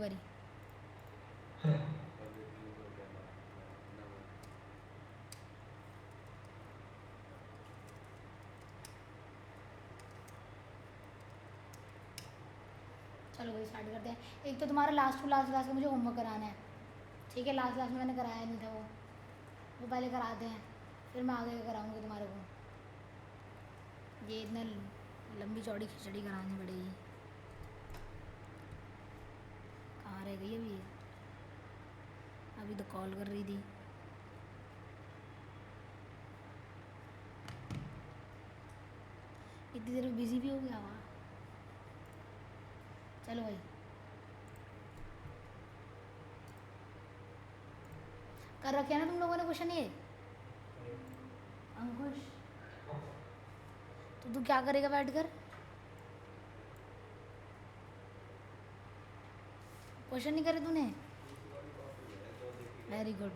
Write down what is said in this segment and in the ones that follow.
Worry. चलो भाई start करते हैं। एक तो तुम्हारा लास्ट टू लास्ट क्लास का मुझे होमवर्क कराना है, ठीक है। लास्ट क्लास में मैंने कराया नहीं था वो पहले कराते हैं, फिर मैं आगे कराऊंगी तुम्हारे को। ये इतना लंबी चौड़ी खिचड़ी करानी पड़ेगी। कहाँ रह गई अभी ये? अभी तो कॉल कर रही थी। इतनी देर में बिजी भी हो गया हुआ। चलो भाई कर रखे ना तुम लोगों ने क्वेश्चन ये? अंकुश तो तू क्या करेगा बैठ कर? क्वेश्चन नहीं करे तूने? Very good.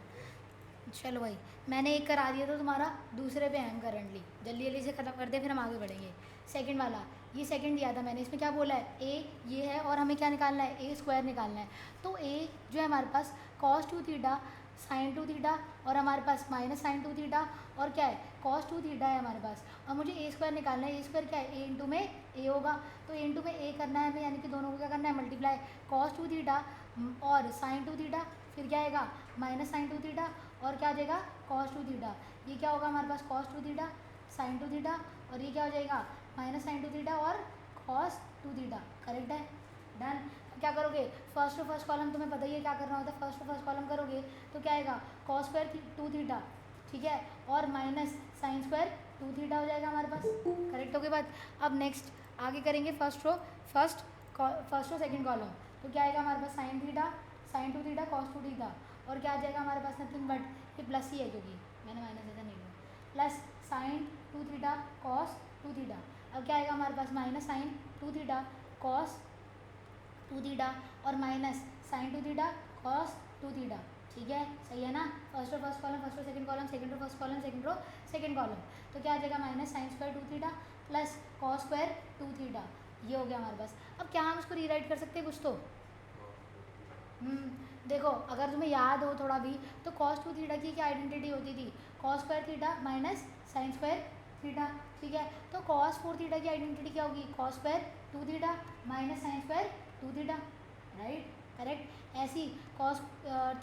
चलो भाई मैंने एक करा दिया तो तुम्हारा दूसरे पे है हम करंटली। जल्दी जल्दी से ख़त्म करते हैं फिर हम आगे बढ़ेंगे। सेकंड वाला, ये सेकंड दिया था मैंने। इसमें क्या बोला है? ए ये है और हमें क्या निकालना है? ए स्क्वायर निकालना है। तो ए जो है हमारे पास कॉस 2 थीटा साइन 2 थीटा और हमारे पास माइनस साइन 2 थीटा और क्या है कॉस 2 थीटा है हमारे पास। और मुझे ए स्क्वायर निकालना है। ए स्क्वायर क्या है? ए इंटू में ए होगा। तो ए इंटू में ए करना है हमें, यानी कि दोनों को क्या करना है? मल्टीप्लाई। कॉस 2 थीटा और साइन 2 थीटा, फिर क्या आएगा? माइनस साइन 2 थीटा और क्या आ जाएगा? Cos 2 theta. ये क्या होगा हमारे पास? कॉस 2 थीटा साइन 2 थीटा और ये क्या हो जाएगा? माइनस साइन 2 थीटा और कॉस 2 थीटा। करेक्ट है, डन। क्या करोगे? फर्स्ट टू फर्स्ट कॉलम तुम्हें पता ही है क्या करना होता है। फर्स्ट टू फर्स्ट कॉलम करोगे तो क्या आएगा? कॉस स्क्वायर 2 थीटा, ठीक है, और माइनस साइन स्क्वायर 2 थीटा हो जाएगा हमारे पास। करेक्ट हो गई बात। अब नेक्स्ट आगे करेंगे फर्स्ट रो सेकंड कॉलम। तो क्या आएगा हमारे पास? Sine theta sine 2 theta cos 2 theta और क्या आ जाएगा हमारे पास? नथिंग बट ये प्लस ही है क्योंकि मैंने माइनस ऐसा नहीं लिया, plus sine 2 theta cos 2 theta. अब क्या आएगा हमारे पास? Minus sine 2 theta cos 2 theta और minus sine 2 theta cos 2 theta. ठीक है, सही है ना? First row first column, first row second column, second row first column, second row second column. तो क्या आ जाएगा? Minus sine square 2 theta plus cos square 2 theta. ये हो गया हमारे पास। अब क्या हम इसको रीराइट कर सकते हैं कुछ तो? देखो अगर तुम्हें याद हो थोड़ा भी तो कॉस 2 थीटा की क्या आइडेंटिटी होती थी? Cos square theta minus sine square theta. ठीक है, तो कॉस 4 थीटा की आइडेंटिटी क्या होगी? Cos square 2 theta minus sine square 2 theta. Right, correct. ऐसी कॉस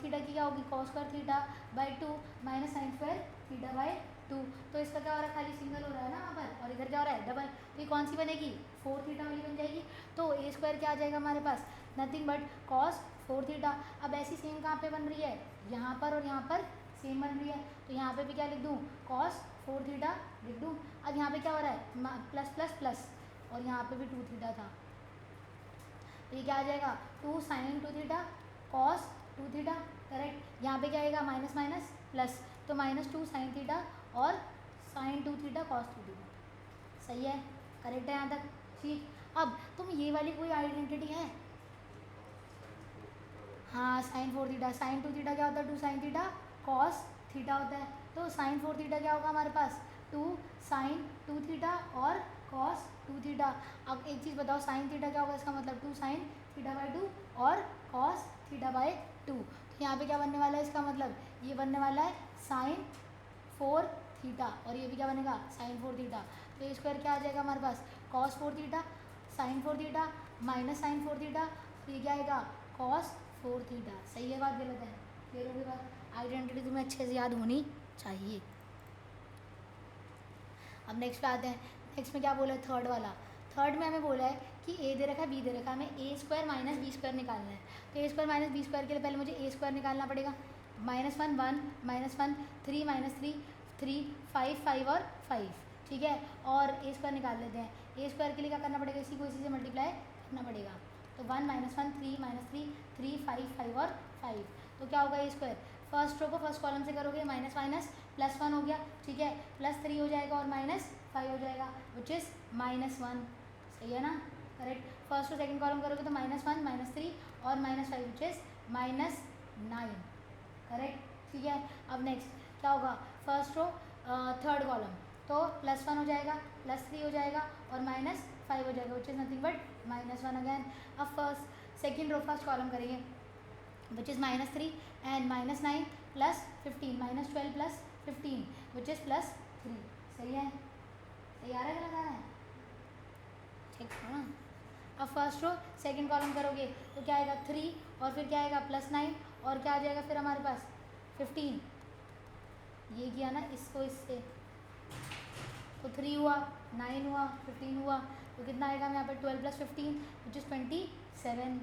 थीटा की क्या होगी? Cos square theta by 2 minus sine square theta by 2। तो इसका क्या हो रहा है? खाली सिंगल हो रहा है ना यहाँ पर, और इधर क्या हो रहा है? डबल। तो ये कौन सी बनेगी? 4 थीटा वाली बन जाएगी। तो ए स्क्वायर क्या आ जाएगा हमारे पास? Nothing but cos 4 theta. अब ऐसी सेम कहाँ पे बन रही है? यहाँ पर और यहाँ पर सेम बन रही है। तो यहाँ पे भी क्या लिख दूँ? कॉस 4 थीटा लिख दूँ। अब यहाँ पे क्या हो रहा है? प्लस प्लस प्लस और यहाँ पे भी 2 थीटा था। तो ये क्या आ जाएगा? 2 sine 2 theta cos 2 theta. Correct. यहाँ पे क्या आएगा? माइनस माइनस प्लस, तो माइनस 2 साइन थीटा और साइन 2 थीटा कॉस 2 थीटा। सही है, करेक्ट है यहाँ तक? ठीक। अब तुम ये वाली कोई आइडेंटिटी है? हाँ, साइन 4 थीटा। साइन 2 थीटा क्या होता है? 2 साइन थीटा कॉस थीटा होता है। तो साइन 4 थीटा क्या होगा हमारे पास? 2 साइन 2 थीटा और कॉस 2 थीटा। अब एक चीज़ बताओ, साइन थीटा क्या होगा? इसका मतलब 2 साइन थीटा बाई 2 और कॉस थीटा बाई 2। तो यहाँ पे क्या बनने वाला है? इसका मतलब ये बनने वाला है साइन 4 थीटा और ये भी क्या बनेगा? Sine 4 theta. तो ये स्क्वायर क्या आ जाएगा हमारे पास? Cos 4 theta sine 4 theta minus sine 4 theta. तो ये क्या आएगा? Cos 4 theta. सही है बात? गलत है? क्लियर होगी बात? आइडेंटिटी तुम्हें अच्छे से याद होनी चाहिए। अब नेक्स्ट पे आते हैं। नेक्स्ट में क्या बोला है? थर्ड वाला। थर्ड में हमें बोला है कि ए दे रखा है बी दे रखा है, हमें ए स्क्वायर माइनस बी स्क्वायर निकालना है। तो ए स्क्वायर माइनस बी स्क्वायर के लिए पहले मुझे ए स्क्वायर निकालना पड़ेगा। -1 1 -1 3 -3 3 5 5 और 5। ठीक है, और ए स्क्वायर निकाल लेते हैं। ए स्क्वायर के लिए क्या करना पड़ेगा? इसी को इसी से मल्टीप्लाई करना पड़ेगा। तो 1 -1 3 -3 3 5 5 और 5। तो क्या होगा? ए स्क्वायर फर्स्ट रो को फर्स्ट कॉलम से करोगे, माइनस माइनस प्लस 1 हो गया। ठीक है, +3 हो जाएगा और -5 हो जाएगा विच इज़ -1। सही है ना? करेक्ट। फर्स्ट और सेकंड कॉलम करोगे तो -1 -3 और -5 विच इज़ -9। करेक्ट। ठीक है, अब नेक्स्ट क्या होगा? फर्स्ट रो थर्ड कॉलम, तो +1 हो जाएगा, +3 हो जाएगा और -5 हो जाएगा which is nothing but -1 again. अब first second row first column करेंगे which is -3 and -9 plus 15 -12 plus 15 which is +3। सही है? सही आ रहा है गलत आ रहा है? ठीक है ना। अब फर्स्ट रो सेकंड कॉलम करोगे तो क्या आएगा 3 और फिर क्या आएगा +9 और क्या आ जाएगा फिर हमारे पास 15। ये किया ना इसको इससे, तो 3 हुआ, 9 हुआ, 15 हुआ, तो कितना आएगा यहाँ पर 12 + 15 विच इज़ 27।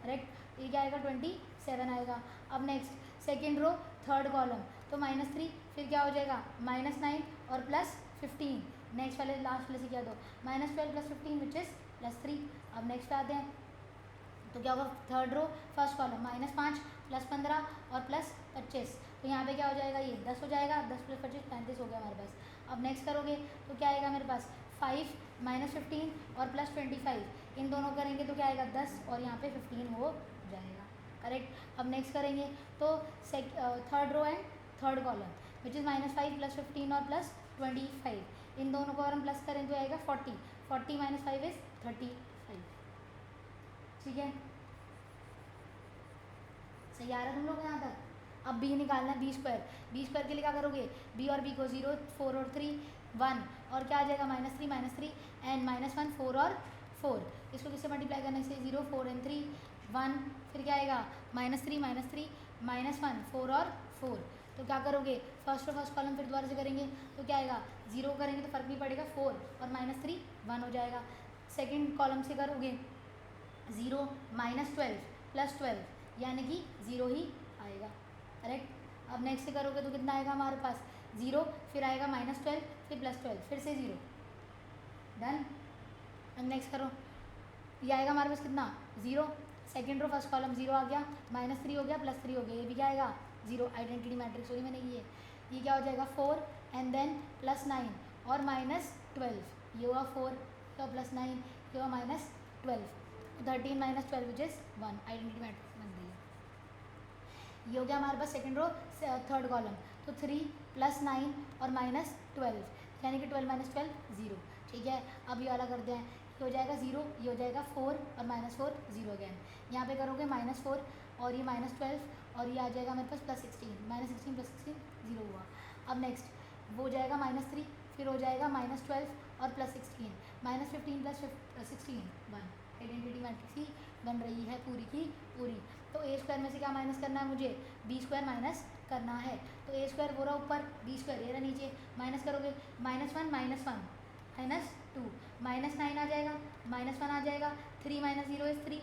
करेक्ट? ये क्या आएगा 27 आएगा। अब next second row third column तो -3 फिर क्या हो जाएगा -9 और +15। नेक्स्ट वाले लास्ट वाले से क्या दो -12 + 15 विच इज़ +3। अब नेक्स्ट पे आते हैं तो क्या होगा थर्ड रो फर्स्ट कॉलम -5 + 15 और +25, तो यहाँ पे क्या हो जाएगा ये 10 हो जाएगा, 10 + 25 35 हो गया हमारे पास। अब नेक्स्ट करोगे तो क्या आएगा मेरे पास 5 -15 और +25, इन दोनों करेंगे तो क्या आएगा 10 और यहाँ पे 15 हो जाएगा। करेक्ट? अब नेक्स्ट करेंगे तो third row and third column which is -5 + 15 और +25, इन दोनों को अगर हम प्लस करें तो आएगा 40 - 5 इज़ 35। ठीक है? सही आ रहा है तुम लोग यहाँ तक? अब बी निकालना है, बी स्क्वायर के लिए क्या करोगे बी और बी को 0 4 और 3 1 और क्या आ जाएगा -3 एंड -1 4 और 4, इसको किससे मल्टीप्लाई करने से 0 4 एंड 3 1, फिर क्या आएगा -3 -1 4 और 4, तो क्या करोगे फर्स्ट कॉलम फिर दोबारा से करेंगे तो क्या आएगा 0 करेंगे तो फर्क नहीं पड़ेगा 4 और -3 1 हो जाएगा। सेकेंड कॉलम से करोगे 0 -12 + 12 यानी कि 0 ही आएगा। करेक्ट? अब नेक्स्ट से करोगे तो कितना आएगा हमारे पास 0 फिर आएगा -12 फिर +12 फिर से 0। डन? अब नेक्स्ट करो, ये आएगा हमारे पास कितना 0, सेकेंड रो फर्स्ट कॉलम 0 आ गया, -3 हो गया +3 हो गया, ये भी क्या आएगा 0, आइडेंटिटी मैट्रिक्स होगी मैंने ये क्या हो जाएगा 4 एंड देन +9 और -12, ये हुआ 4 तो +9 ये हुआ -12, 13 - 12 विच इज़ 1, आइडेंटिटी मैट्रिक्स बन रही है। ये हो गया हमारे पास सेकेंड रो थर्ड कॉलम, तो 3 + 9 और -12 यानी कि 12 - 12 0। ठीक है? अब ये वाला करते हैं, ये हो जाएगा 0, ये हो जाएगा 4 और -4 0 अगैन, यहाँ पे करोगे -4 और ये -12 और ये आ जाएगा मेरे पास +16 -16 + 16 0 हुआ। अब नेक्स्ट वो हो जाएगा -3 फिर हो जाएगा -12 और +16 -15 + 16 1, आइडेंटिटी मैट्रिक्स ही बन रही है पूरी की पूरी। तो a² में से क्या माइनस करना है मुझे b² माइनस करना है, तो a² वो रहा ऊपर b² ये रहा नीचे, माइनस करोगे -1 -1 -2 -9 आ जाएगा -1 आ जाएगा, 3 - 0 इज़ 3,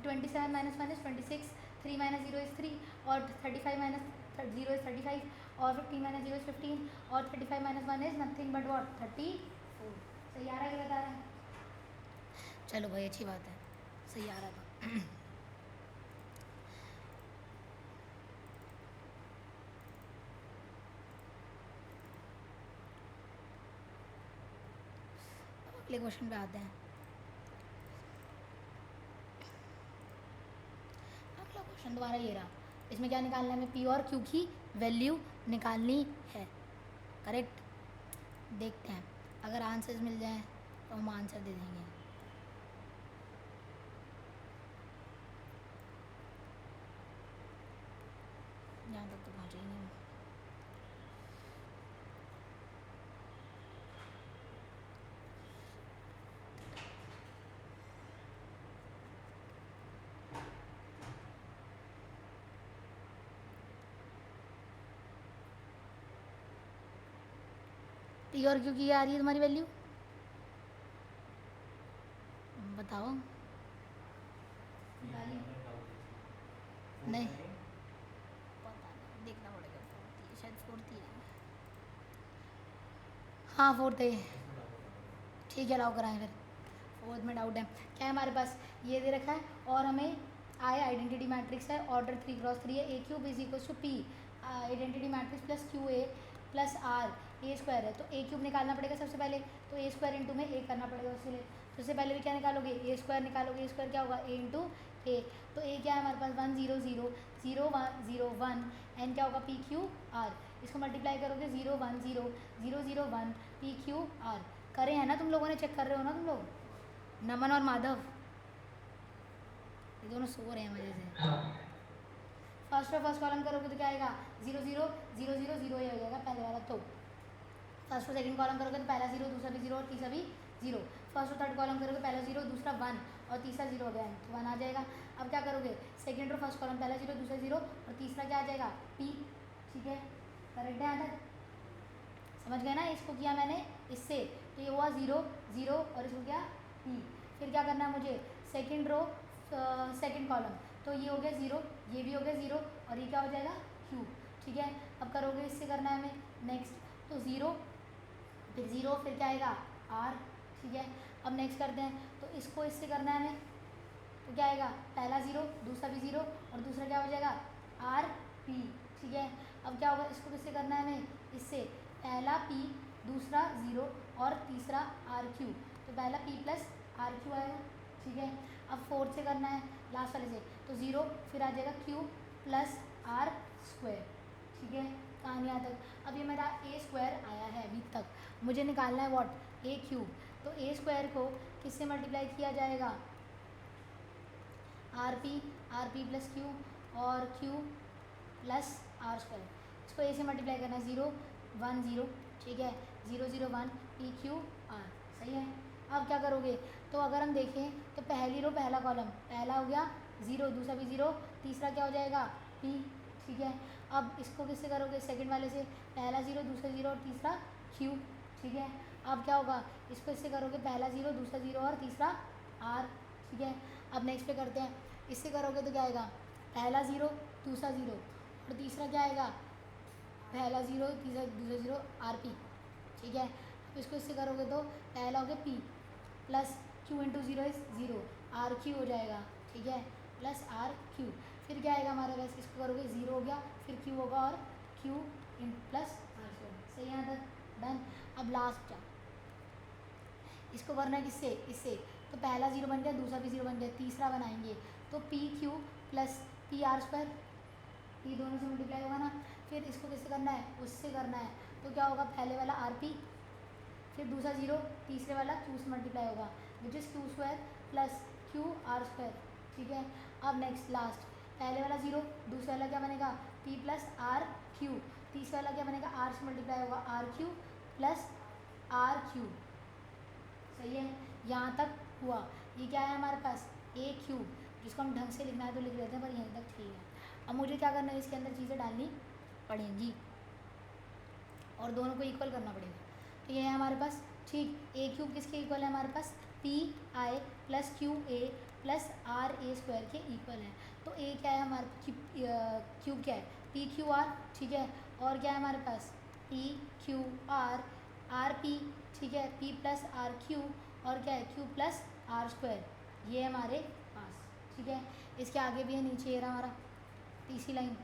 27 - 1 इज़ 26, 3 - 0 इज़ 3 और 35 - 0 इज़ 35 और 15 - 0 इज़ 15 और 35 - 1 इज़ नथिंग बट व्हाट 34। सही आ रहा है कि बता रहा है? चलो भाई अच्छी बात है, सही आ रहा था। अगले क्वेश्चन पे आते हैं। अगला क्वेश्चन दोबारा ये रहा, इसमें क्या निकालना है हमें पी और क्यू की वैल्यू निकालनी है। करेक्ट? देखते हैं अगर आंसर्स मिल जाए तो हम आंसर दे देंगे। यहाँ तक तो पहुँचे ही नहीं। पी और क्यू की आ रही है तुम्हारी वैल्यू बताओ। नहीं पता नहीं, देखना पड़ेगा, शायद 4 थी। हाँ 4 थे। ठीक है लाओ कराएं फिर, 4 में डाउट है क्या है हमारे पास, ये दे रखा है और हमें आइडेंटिटी मैट्रिक्स है ऑर्डर 3×3 है, a³ = p identity matrix plus QA plus R a² है, तो a³ निकालना पड़ेगा सबसे पहले, तो a² इंटू में a करना पड़ेगा उसके लिए। सबसे पहले भी क्या निकालोगे a² निकालोगे, a² क्या होगा a इंटू a, तो a क्या है हमारे पास 1 0 0 0 1 0 1 एन क्या होगा PQR, इसको मल्टीप्लाई करोगे 0 1 0 0 0 1 PQR। करे हैं ना तुम लोगों ने, चेक कर रहे हो ना तुम लोग, नमन और माधव? ये दोनों सो रहे हैं वजह से। हाँ फर्स्ट और फर्स्ट कॉलम करोगे तो क्या आएगा 0 0 0 0 0 ये हो जाएगा पहले वाला। तो फर्स्ट और सेकंड कॉलम करोगे तो पहला 0 दूसरा भी 0 और तीसरा भी 0। फर्स्ट और थर्ड कॉलम करोगे पहला 0 दूसरा 1 और तीसरा 0 हो गया तो 1 आ जाएगा। अब क्या करोगे सेकंड और फर्स्ट कॉलम पहला 0 दूसरा 0 और तीसरा क्या आ जाएगा p। ठीक है करेक्ट है यहाँ तक समझ गए ना। इसको किया मैंने इससे तो ये हुआ 0 0 और इसको क्या p। फिर क्या करना है मुझे सेकंड रो सेकंड कॉलम तो ये हो गया 0 ये भी हो गया 0 और ये क्या हो जाएगा q। ठीक है अब करोगे इससे करना है हमें नेक्स्ट तो 0 फिर 0 फिर क्या आएगा r। ठीक है अब नेक्स्ट करते हैं तो इसको इससे करना है हमें तो क्या आएगा पहला 0 दूसरा भी 0 और दूसरा क्या हो जाएगा r p। ठीक है अब क्या होगा इसको किससे करना है हमें इससे पहला p दूसरा 0 और तीसरा r q तो पहला p प्लस r q आएगा। ठीक है अब फोर्थ से करना है लास्ट वाले से तो 0 फिर आ जाएगा q प्लस r स्क्वायर। ठीक है कहाँ यहाँ तक। अब ये मेरा a स्क्वायर आया है अभी तक मुझे निकालना है व्हाट a क्यूब। तो a स्क्वायर को किससे मल्टीप्लाई किया जाएगा आर पी प्लस क्यू और q प्लस आर स्क्वायर। इसको a से मल्टीप्लाई करना है 0 1 0। ठीक है 0 0 1 p q r सही है। अब क्या करोगे तो अगर हम देखें तो पहली रो पहला कॉलम पहला हो गया 0 दूसरा भी 0 तीसरा क्या हो जाएगा p। ठीक है अब इसको किससे करोगे सेकंड वाले से पहला 0 दूसरा 0 और तीसरा q। ठीक है अब क्या होगा इसको इससे करोगे पहला 0 दूसरा 0 और तीसरा r। ठीक है अब नेक्स्ट पे करते हैं इससे करोगे तो क्या आएगा पहला 0 दूसरा 0 और तीसरा क्या आएगा पहला 0 तीसरा दूसरा 0 आर पी। ठीक है अब इसको इससे करोगे तो पहला हो गया p plus q into 0 is 0 r Q हो जाएगा। ठीक है प्लस आर क्यू फिर क्या आएगा हमारे पास इसको करोगे 0 हो गया फिर q होगा और q इन प्लस आर क्यू। सही यहाँ तक डन। अब लास्ट क्या इसको करना है किससे इससे तो पहला 0 बन गया दूसरा भी 0 बन गया तीसरा बनाएंगे तो P Q plus P R square ये दोनों से मल्टीप्लाई होगा ना। फिर इसको किससे करना है उससे करना है तो क्या होगा पहले वाला आर पी फिर दूसरा 0 तीसरे वाला q से मल्टीप्लाई होगा which is q square plus q R square. ठीक है अब नेक्स्ट लास्ट पहले वाला 0 दूसरा वाला क्या बनेगा p प्लस आर क्यू तीसरा वाला क्या बनेगा r से मल्टीप्लाई होगा R Q plus are Q. सही है यहाँ तक हुआ। ये क्या है हमारे पास a क्यूब जिसको हम ढंग से लिखना है तो लिख लेते हैं पर यहीं तक ठीक है। अब मुझे क्या करना है इसके अंदर चीज़ें डालनी पड़ेंगी और दोनों को इक्वल करना पड़ेगा। तो ये है हमारे पास ठीक a क्यूब किसके इक्वल है हमारे पास P I plus Q A plus R A square के इक्वल है। तो a क्या है हमारे क्यूब क्या है पी क्यू आर। ठीक है और क्या है हमारे पास P Q R R P. ठीक है p प्लस आर क्यू और क्या है q प्लस आर स्क्वायर ये है हमारे पास। ठीक है इसके आगे भी है नीचे ये रहा हमारा तीसरी line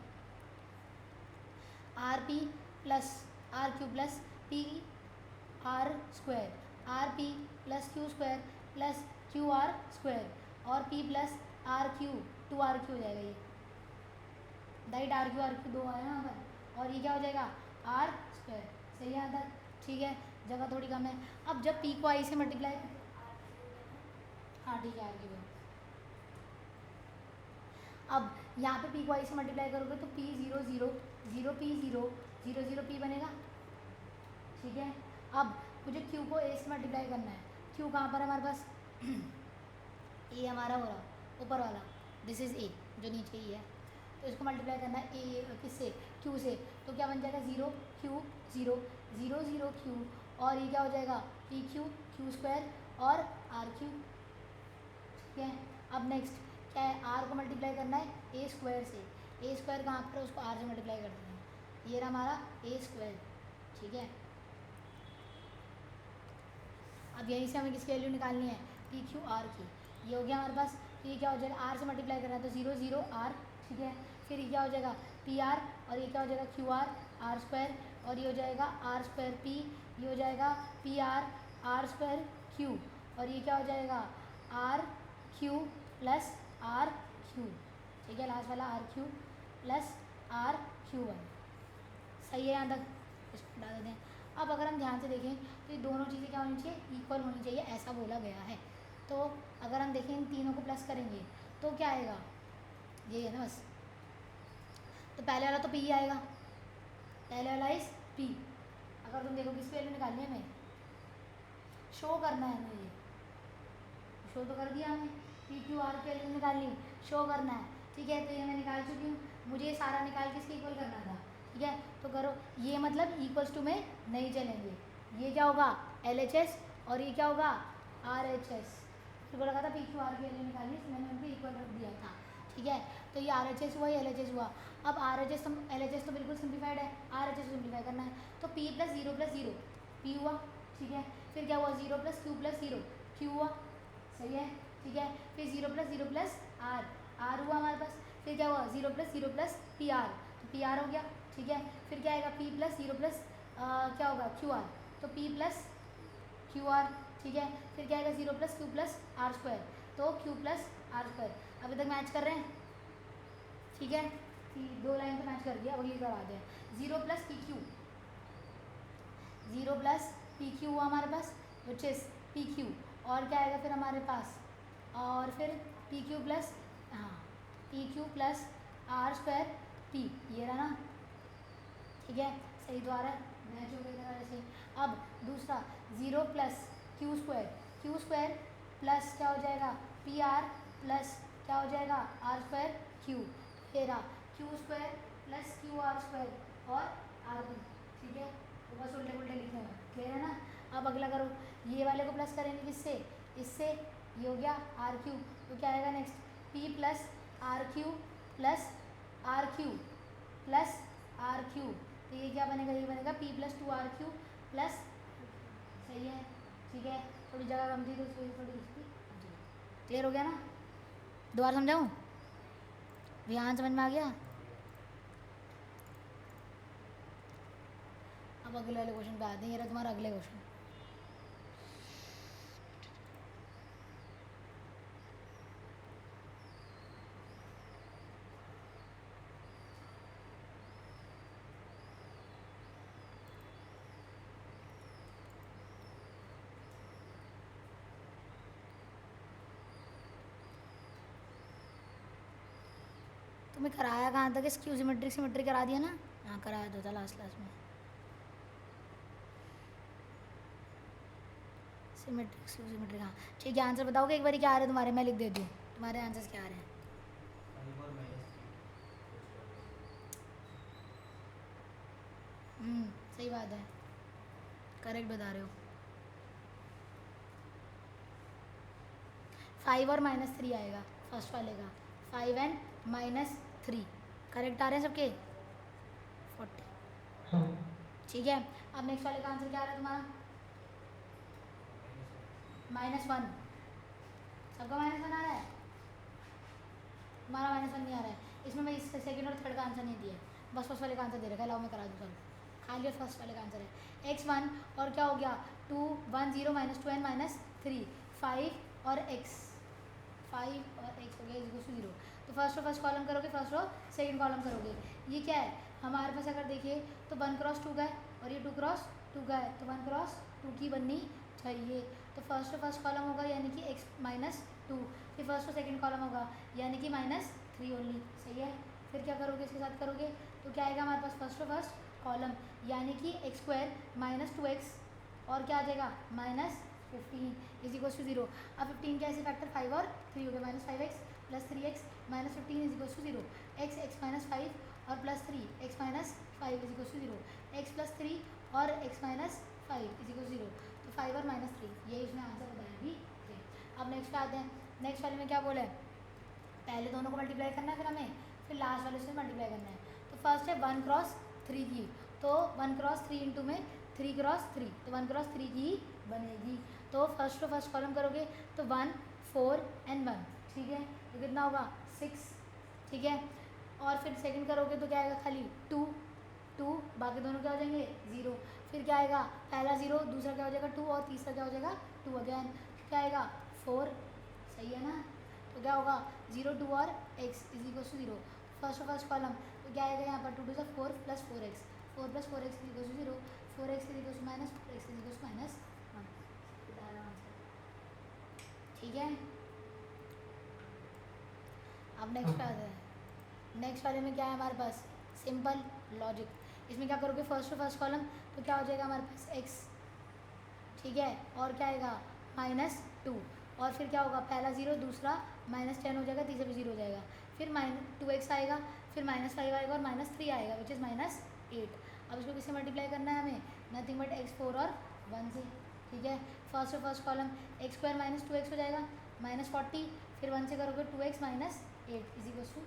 R P plus are Q plus P R square R P plus Q square plus Q R square और p plus are Q 2 R Q हो जाएगा ये राइट आर क्यू 2 आया यहाँ पर और ये क्या हो जाएगा आर स्क्वायर। सही है यहाँ तक ठीक है जगह थोड़ी कम है। अब जब p को i से मल्टीप्लाई हाँ ठीक है आर क्यू। अब यहाँ पे p को i से मल्टीप्लाई करोगे तो p 0 0 0 p 0 0 0 p बनेगा। ठीक है अब मुझे q को a से मल्टीप्लाई करना है q कहाँ पर है हमारे पास a हमारा हो रहा ऊपर वाला दिस इज़ a जो नीचे ही है तो इसको मल्टीप्लाई करना है a किससे q से तो क्या बन जाएगा 0 q 0 0 0 q और ये क्या हो जाएगा p q q स्क्वायर और r q। ठीक है अब नेक्स्ट क्या है r को मल्टीप्लाई करना है a स्क्वायर से a स्क्वायर कहाँ पर है उसको r से मल्टीप्लाई कर देना है ये रहा हमारा a स्क्वायर। ठीक है अब यहीं से हमें किसकी वैल्यू निकालनी है पी क्यू आर की। ये हो गया हमारे पास तो ये क्या हो जाएगा आर से मल्टीप्लाई करना है तो 0 0 आर। ठीक है फिर ये क्या हो जाएगा पी आर और ये क्या हो जाएगा क्यू आर आर स्क्वायर और ये हो जाएगा आर स्क्वायर पी ये हो जाएगा पी आर स्क्वायर क्यू और ये क्या हो जाएगा R Q plus are Q. ठीक है लास्ट वाला R Q plus are Q 1। सही है यहाँ तक इसको डाल देते हैं। अब अगर हम ध्यान से देखें तो ये दोनों चीज़ें क्या होनी चाहिए इक्वल होनी चाहिए ऐसा बोला गया है। तो अगर हम देखें इन तीनों को प्लस करेंगे तो क्या आएगा, यही है ना बस। तो पहले वाला तो पी आएगा, पहले वाला इस पी। अगर तुम देखो किस वैल्यू निकालनी है हमें, शो करना है हमें, ये शो तो कर दिया हमें, पी क्यू आर की वैल्यू निकालनी, शो करना है, ठीक है। तो ये मैं निकाल चुकी हूँ, मुझे ये सारा निकाल के इसके इक्वल करना था, ठीक है। तो करो, ये मतलब इक्वल्स टू में नहीं चलेंगे, ये क्या होगा एल एच एस और ये क्या होगा आर एच एस। तो बोला था पी क्यू आर की वैल्यू निकालनी, तो मैंने उनको इक्वल रख दिया था, ठीक है। तो ये आर एच एस हुआ, ये एल एच एस हुआ। अब R H S L H S तो बिल्कुल सिंप्लीफाइड है, आर एच एस सिंप्लीफाई करना है, तो पी प्लस जीरो पी हुआ, ठीक है। फिर क्या हुआ, जीरो प्लस जीरो क्यू हुआ, सही है, ठीक है। फिर जीरो प्लस आर हुआ हमारे पास। फिर क्या हुआ, जीरो प्लस पी आर, तो पी आर हो गया, ठीक है। फिर क्या आएगा, पी प्लस जीरो प्लस क्या होगा क्यू आर, तो पी प्लस क्यू आर, ठीक है। फिर क्या आएगा, zero plus Q plus R square, तो क्यू प्लस आर स्क्वायर। अभी तक मैच कर रहे हैं, ठीक है। दो लाइन तो मैच कर दिया, अगली करवा दें। जीरो प्लस पी क्यू हुआ हमारे पास, विच इज़ पी क्यू। और क्या आएगा फिर हमारे पास, और फिर पी क्यू प्लस, हाँ P Q plus R square P, ये रहा ना, ठीक है। सही द्वारा मैच हो गई वैसे। अब दूसरा, zero plus Q square plus क्या हो जाएगा पी आर प्लस क्या हो जाएगा आर स्क्वायर क्यू, तेरा Q square plus Q R square और आर बी, ठीक है। तो बस उल्टे उल्टे लिखे हैं, क्लियर है ना। अब अगला करो, ये वाले को प्लस करेंगे किससे, इससे, ये हो गया आर क्यू। तो क्या आएगा next, P plus are Q plus are Q plus are Q, तो ये क्या बनेगा, ये बनेगा P plus two R Q plus, सही है, ठीक है। थोड़ी जगह कम थी तो थोड़ी क्लियर हो गया ना। दोबारा समझाऊँ, ध्यान समझ में आ गया। अब अगले वाले क्वेश्चन पे आते हैं, ये रहा तुम्हारा अगले क्वेश्चन। तुम्हें कराया कहाँ तक, स्क्यू सिमेट्री करा दिया ना, हाँ कराया तो था लास्ट क्लास में। सिमेट्री हाँ, ठीक है। आंसर बताओगे एक बार क्या आ रहा है तुम्हारे, मैं लिख देती हूँ तुम्हारे आंसर्स क्या आ रहे हैं। सही बात है, करेक्ट बता रहे हो। 5 और -3 आएगा फर्स्ट वाले का, 5 एंड -3 करेक्ट आ रहे हैं सबके, 40, ठीक है। अब नेक्स्ट वाले का आंसर क्या आ रहा है तुम्हारा, -1, सबका -1 आ रहा है, तुम्हारा -1 नहीं आ रहा है। इसमें मैं इस सेकंड और थर्ड का आंसर नहीं दिया, बस फर्स्ट वाले का आंसर दे रखा है, लाओ मैं करा दूँ चलो। खाली फर्स्ट वाले का आंसर है x1 और क्या हो गया 2 1 0 -2 एंड -3 5 और x, 5 और x हो गया इज टू 0। तो फर्स्ट कॉलम करोगे, फर्स्ट रो सेकंड कॉलम करोगे। ये क्या है हमारे पास, अगर देखिए तो 1 क्रॉस 2 का है और ये 2 क्रॉस 2 का है, तो 1 क्रॉस 2 की बननी चाहिए। तो फर्स्ट कॉलम होगा यानी कि x -2, फिर फर्स्ट और सेकंड कॉलम होगा यानी कि -3 ओनली, सही है। फिर क्या करोगे, इसके साथ करोगे तो क्या आएगा हमारे पास, फर्स्ट कॉलम यानी कि x² -2x और क्या आ जाएगा -15 इज इक्वल टू 0। अब 15 क्या ऐसे फैक्टर 5 और 3 हो गया, -5x + 3x -15 is equal to 0, x -5 और +3 x -5 is equal to 0, x + 3 और x -5 इज इक्वल टू 0। तो 5 और -3 ये इसमें आंसर बताया भी थे। अब नेक्स्ट पे आते हैं, नेक्स्ट वाले में क्या बोला है, पहले दोनों को मल्टीप्लाई करना है, फिर हमें फिर लास्ट वाले से मल्टीप्लाई करना है। तो फर्स्ट है 1 क्रॉस 3 की, तो 1 क्रॉस 3 इंटू में 3 क्रॉस 3, तो 1 क्रॉस 3 की बनेगी। तो फर्स्ट कॉलम करोगे तो 1 4 एंड 1, ठीक है। तो कितना होगा 6, ठीक है। और फिर सेकंड करोगे तो क्या आएगा खाली 2 2, बाकी दोनों क्या हो जाएंगे 0। फिर क्या आएगा, पहला 0, दूसरा क्या हो जाएगा 2 और तीसरा क्या हो जाएगा 2 अगेन, क्या आएगा 4, सही है ना। तो क्या होगा 0 2 और x is equal to 0। First column तो क्या आएगा यहाँ पर 2 2 4 + 4x, 4 + 4x is equal to 0, 4x is equal to -4x is equal to -1, ठीक है। अब नेक्स्ट पे आते हैं। नेक्स्ट वाले में क्या है हमारे पास, सिंपल लॉजिक। इसमें क्या करोगे, फर्स्ट टू फर्स्ट कॉलम, तो क्या हो जाएगा हमारे पास x, ठीक है, और क्या आएगा -2, और फिर क्या होगा, पहला 0, दूसरा -10 हो जाएगा, तीसरा भी 0 हो जाएगा, फिर -2x आएगा, फिर -5 आएगा और -3 आएगा विच इज़ -8। अब इसको किससे मल्टीप्लाई करना है हमें, नथिंग बट x4 और 1 से, ठीक है। First to first column x² -2x हो जाएगा -40, फिर 1 से करोगे 2x -8 = 0।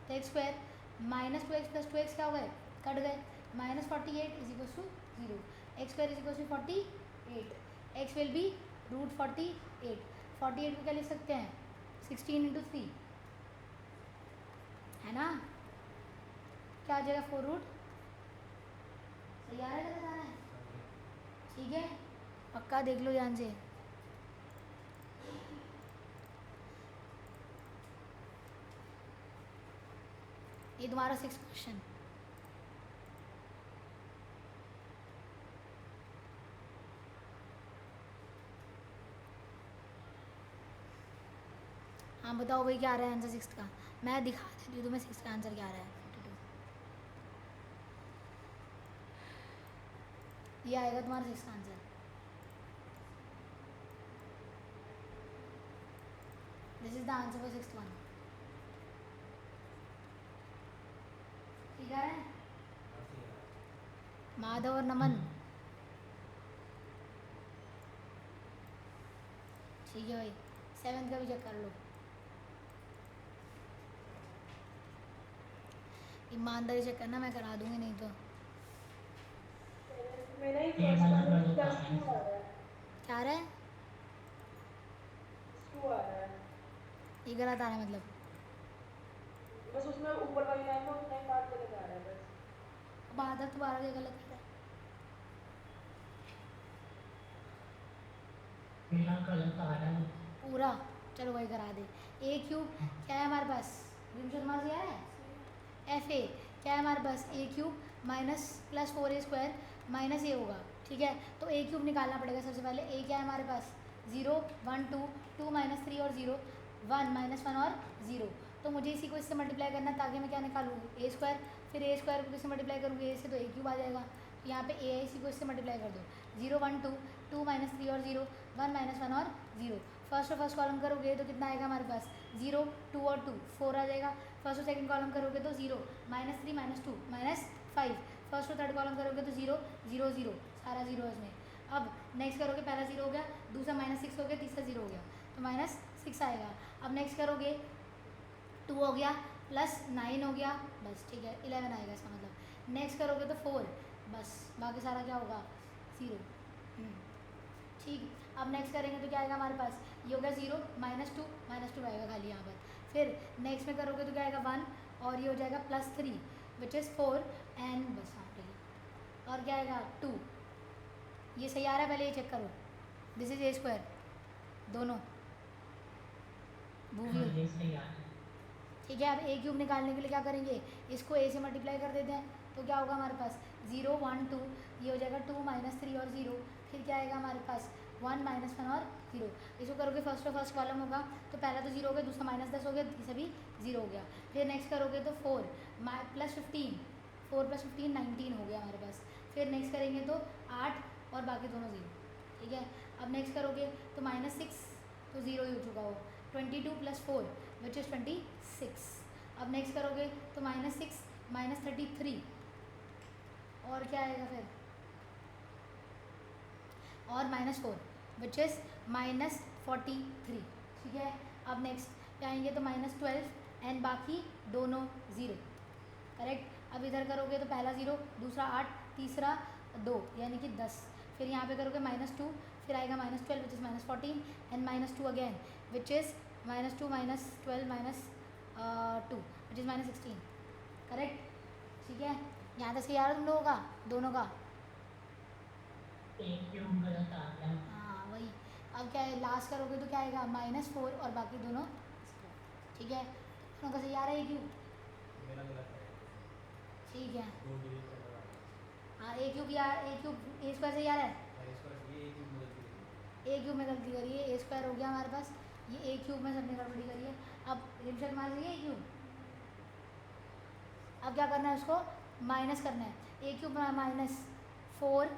तो x² -2x + 2x क्या हो गए, कट गए, -48 = 0, x² = 48, x विल बी √48। 48 को क्या लिख सकते हैं, 16 × 3 है ना, क्या आ जाएगा 4 रूट, सही आ रहा है, गलत आ रहा है, ठीक है, पक्का देख लो ध्यान से। ये तुम्हारा 6th क्वेश्चन। हाँ बताओ भाई क्या आ रहा है आंसर 6th का, मैं दिखा देती हूँ तुम्हें 6th का आंसर क्या आ रहा है। 42 ये आएगा तुम्हारा 6th का answer. This is the answer for 6th one, ठीक है, माधव और नमन, ठीक है भाई। 7th का भी चेक कर लो, ईमानदारी से करना, मैं करा दूंगी नहीं तो। मेरा ही फर्स्ट वाला में +2 आ रहा है, क्या आ रहा है, +2 आ रहा है, ये गलत आ रहा है मतलब, बस उसमें ऊपर वाली लाइन में उतना ही पार्ट गलत आ रहा है बस। अब आधा तुम्हारा क्या गलत है, मेरा गलत आ रहा है पूरा, चलो वही करा दे। a³ क्या है हमारे पास, रिम शर्मा से आया है, FA क्या है हमारे पास, a³ -+4a² -a होगा, ठीक है। तो a³ निकालना पड़ेगा सबसे पहले। a क्या है हमारे पास, 0 1 2 2 -3 और 0 1 -1 और 0, तो मुझे इसी को इससे मल्टीप्लाई करना ताकि मैं क्या निकालूँ, a², फिर a² को किससे मल्टीप्लाई करूँगी, a से, तो a³ आ जाएगा, तो यहाँ पे a है, इसी को इससे मल्टीप्लाई कर दो, 0 1 2 2 -3 और 0 1 -1 और 0। फर्स्ट और फर्स्ट कॉलम करोगे तो कितना आएगा हमारे पास, 0 2 और 2 4 आ जाएगा। फर्स्ट और सेकंड कॉलम करोगे तो 0 -3 -2 -5। फर्स्ट और थर्ड कॉलम करोगे तो 0 0 0, सारा 0 इसमें। अब नेक्स्ट करोगे, पहला 0 हो गया, दूसरा -6 हो गया, तीसरा 0 हो गया, तो -6 आएगा। अब नेक्स्ट करोगे 2 हो गया, +9 हो गया, बस ठीक है, 11 आएगा इसका मतलब। नेक्स्ट करोगे तो 4, बस बाकी सारा क्या होगा, 0, ठीक। अब नेक्स्ट करेंगे तो क्या आएगा हमारे पास, ये हो गया 0 -2 आएगा खाली यहाँ पर। फिर नेक्स्ट में करोगे तो क्या आएगा 1, और ये हो जाएगा +3 विच इज़ 4 एंड बस हाँ ठीक है, और क्या आएगा 2, ये सही आ रहा है, पहले ये चेक करो, दिस इज a² दोनों भूवियों, ये सही आ रहा है ठीक है। अब a³ निकालने के लिए क्या करेंगे, इसको a से मल्टीप्लाई कर देते हैं, तो क्या होगा हमारे पास 0 1 2, ये हो जाएगा 2 -3 और 0, फिर क्या आएगा हमारे पास 1 -1 और 0। इसको करोगे फर्स्ट और फर्स्ट कॉलम होगा, तो पहला तो 0 हो गया, दूसरा -10 हो गया, तीसरा भी 0 हो गया। फिर नेक्स्ट करोगे तो 4 +15, 4 + 15 19 हो गया हमारे पास। फिर नेक्स्ट करेंगे तो 8 और बाकी दोनों 0, ठीक है। अब नेक्स्ट करोगे तो -6, तो 0 ही हो चुका हो, 22 + 4 विच इज़ 26। अब नेक्स्ट करोगे तो -6 -33, और क्या आएगा फिर, और -4 विच इज़ -43, ठीक है। अब नेक्स्ट पे आएंगे तो -12 एंड बाकी दोनों 0, करेक्ट। अब इधर करोगे तो पहला 0, दूसरा 8, तीसरा 2 यानी कि 10। फिर यहाँ पे करोगे -2, फिर आएगा -12 which is -14 and -2 again which is -2 -12 -2 which is -16, correct, ठीक है। यहाँ तक सही आ रहा है तुम लोगों का, दोनों का, क्यों गलत आ रहा है हाँ वही। अब क्या है, लास्ट करोगे तो क्या आएगा -4 और बाकी दोनों, ठीक है। दोनों का सही आ रहा है क्यों, मेरा गलत है, ठीक है। 2 डिलीट करना रहा हाँ a³ a² सही आ रहा है, है, इसका ये एक ही मदद की a³ में गलती करी है, a² हो गया हमारे पास, ये a³ में सबने गड़बड़ी करी है। अब रिमशक मान लीजिए ए क्यूब, अब क्या करना है उसको माइनस करना है, ए क्यूब माइनस 4